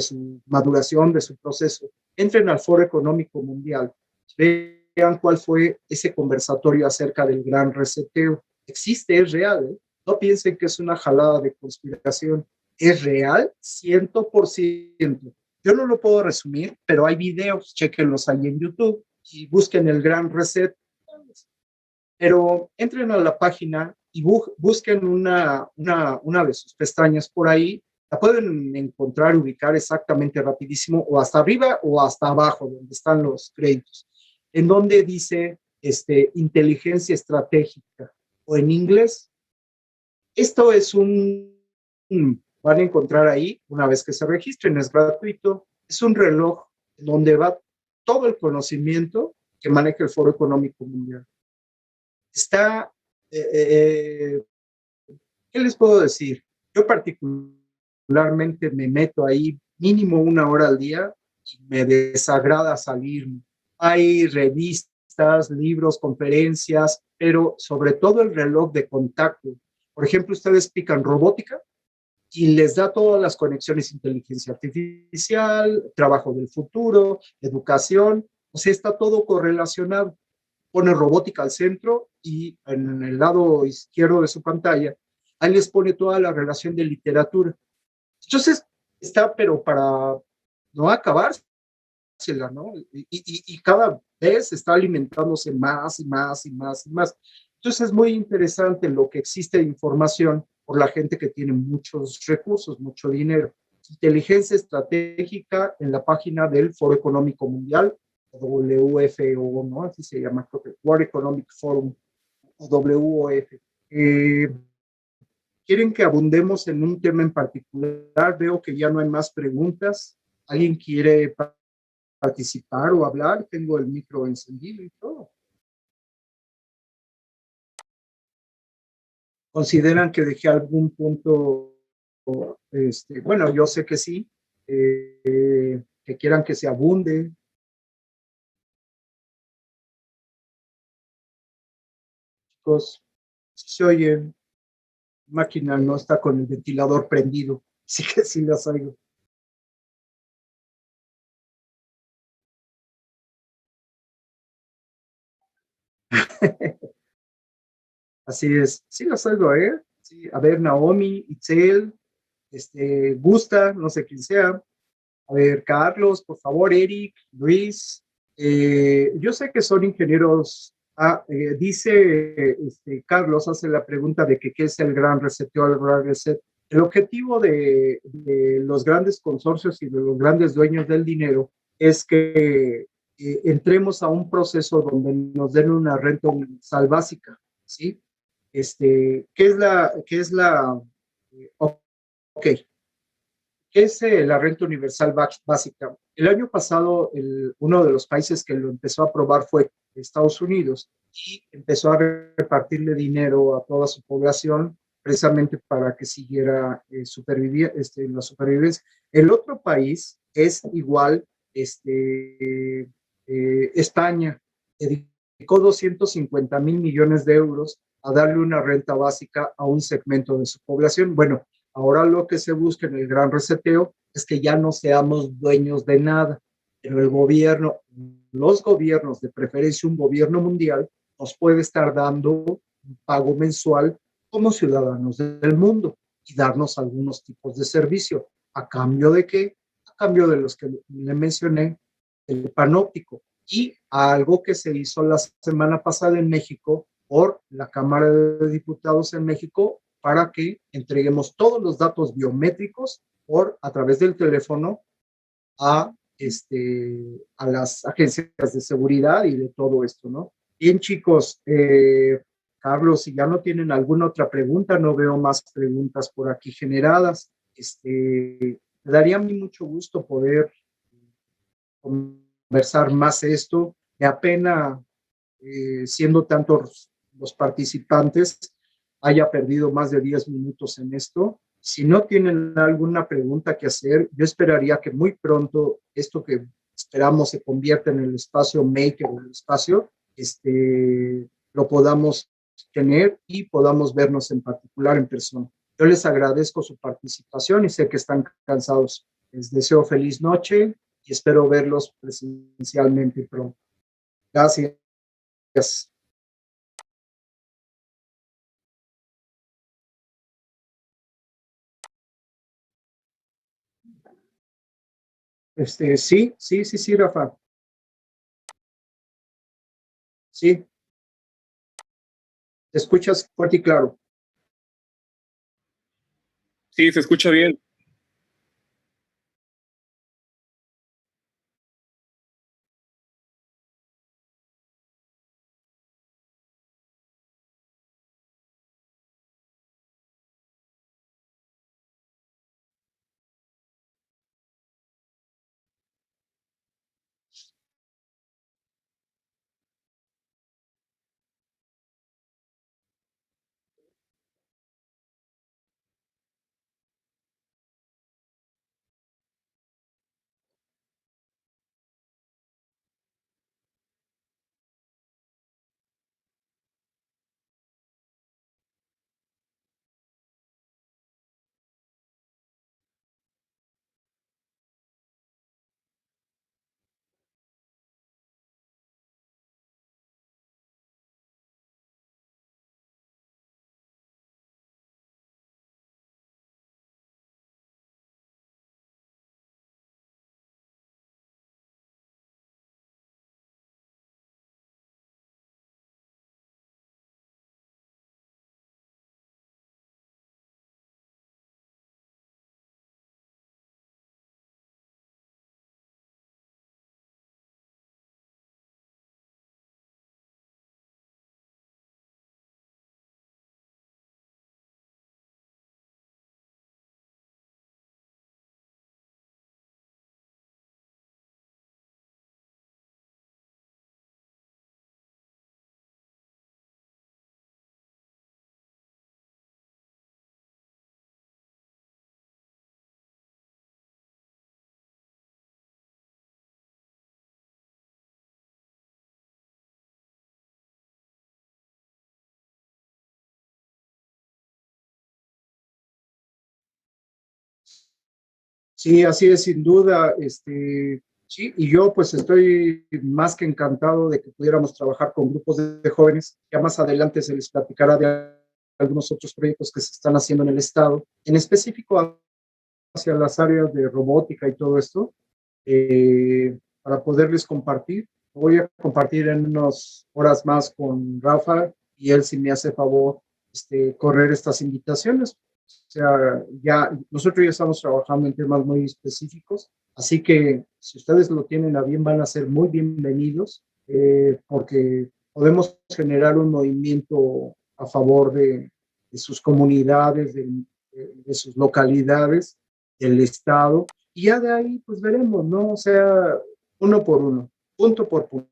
su maduración, de su proceso. Entren al Foro Económico Mundial, vean cuál fue ese conversatorio acerca del gran reseteo. Existe, es real, ¿eh? No piensen que es una jalada de conspiración. Es real, 100%. Yo no lo puedo resumir, pero hay videos, chequenlos ahí en YouTube y busquen el gran reset. Pero entren a la página y busquen una de sus pestañas por ahí. La pueden encontrar, ubicar exactamente rapidísimo, o hasta arriba o hasta abajo, donde están los créditos, en donde dice inteligencia estratégica, o en inglés. Esto es van a encontrar ahí, una vez que se registren, es gratuito, es un reloj donde va todo el conocimiento que maneja el Foro Económico Mundial. Está, ¿qué les puedo decir? Yo particularmente me meto ahí mínimo 1 hora al día y me desagrada salirme. Hay revistas, libros, conferencias, pero sobre todo el reloj de contacto. Por ejemplo, ustedes pican robótica y les da todas las conexiones: inteligencia artificial, trabajo del futuro, educación. O sea, está todo correlacionado. Pone robótica al centro y en el lado izquierdo de su pantalla, ahí les pone toda la relación de literatura. Entonces, está, pero para no acabársela, ¿no? Y cada vez está alimentándose más y más y más y más. Entonces, es muy interesante lo que existe de información por la gente que tiene muchos recursos, mucho dinero. Inteligencia estratégica en la página del Foro Económico Mundial, WFO, ¿no? Así se llama, World Economic Forum, o WOF. ¿Quieren que abundemos en un tema en particular? Veo que ya no hay más preguntas. ¿Alguien quiere participar o hablar? Tengo el micro encendido y todo. ¿Consideran que dejé algún punto? Bueno, yo sé que sí. Que quieran que se abunde. Chicos, si se oye, máquina no está con el ventilador prendido, así que sí las oigo. Así es, sí las oigo, ¿eh? Sí, a ver, Naomi, Itzel, Gusta, no sé quién sea. A ver, Carlos, por favor, Eric, Luis. Yo sé que son ingenieros. Dice Carlos, hace la pregunta de que qué es el gran reseteo, el gran reset. El objetivo de los grandes consorcios y de los grandes dueños del dinero es que entremos a un proceso donde nos den una renta universal básica, ¿sí? ¿Qué es la, ok, ¿qué es la renta universal básica? El año pasado, uno de los países que lo empezó a aprobar fue Estados Unidos y empezó a repartirle dinero a toda su población precisamente para que siguiera la supervivencia. El otro país es igual, España, dedicó 250.000 millones de euros a darle una renta básica a un segmento de su población. Bueno, ahora lo que se busca en el gran reseteo es que ya no seamos dueños de nada, pero el gobierno, los gobiernos, de preferencia un gobierno mundial, nos puede estar dando un pago mensual como ciudadanos del mundo y darnos algunos tipos de servicio. ¿A cambio de qué? A cambio de los que le mencioné, el panóptico. Y algo que se hizo la semana pasada en México por la Cámara de Diputados en México para que entreguemos todos los datos biométricos a través del teléfono a, a las agencias de seguridad y de todo esto, ¿no? Bien, chicos, Carlos, si ya no tienen alguna otra pregunta, no veo más preguntas por aquí generadas. Me daría a mí mucho gusto poder conversar más esto. Me apena, siendo tantos los participantes, haya perdido más de 10 minutos en esto. Si no tienen alguna pregunta que hacer, yo esperaría que muy pronto esto que esperamos se convierta en el espacio Maker, en el espacio, lo podamos tener y podamos vernos en particular en persona. Yo les agradezco su participación y sé que están cansados. Les deseo feliz noche y espero verlos presencialmente pronto. Gracias. Sí, Rafa. Sí, te escuchas fuerte y claro. Sí, se escucha bien. Sí, así es, sin duda. Sí, y yo pues estoy más que encantado de que pudiéramos trabajar con grupos de jóvenes. Ya más adelante se les platicará de algunos otros proyectos que se están haciendo en el estado, en específico hacia las áreas de robótica y todo esto, para poderles compartir. Voy a compartir en unas horas más con Rafa y él, si me hace favor, correr estas invitaciones. O sea, nosotros ya estamos trabajando en temas muy específicos, así que si ustedes lo tienen a bien, van a ser muy bienvenidos, porque podemos generar un movimiento a favor de sus comunidades, de sus localidades, del Estado, y ya de ahí pues veremos, ¿no? O sea, uno por uno, punto por punto,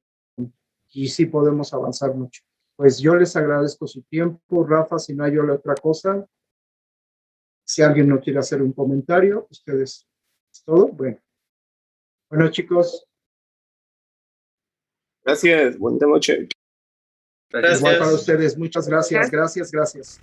y sí podemos avanzar mucho. Pues yo les agradezco su tiempo, Rafa, si no hay otra cosa. Si alguien no quiere hacer un comentario, ustedes, ¿es todo? Bueno, chicos. Gracias, buena noche. Igual para ustedes, muchas gracias, gracias. Gracias.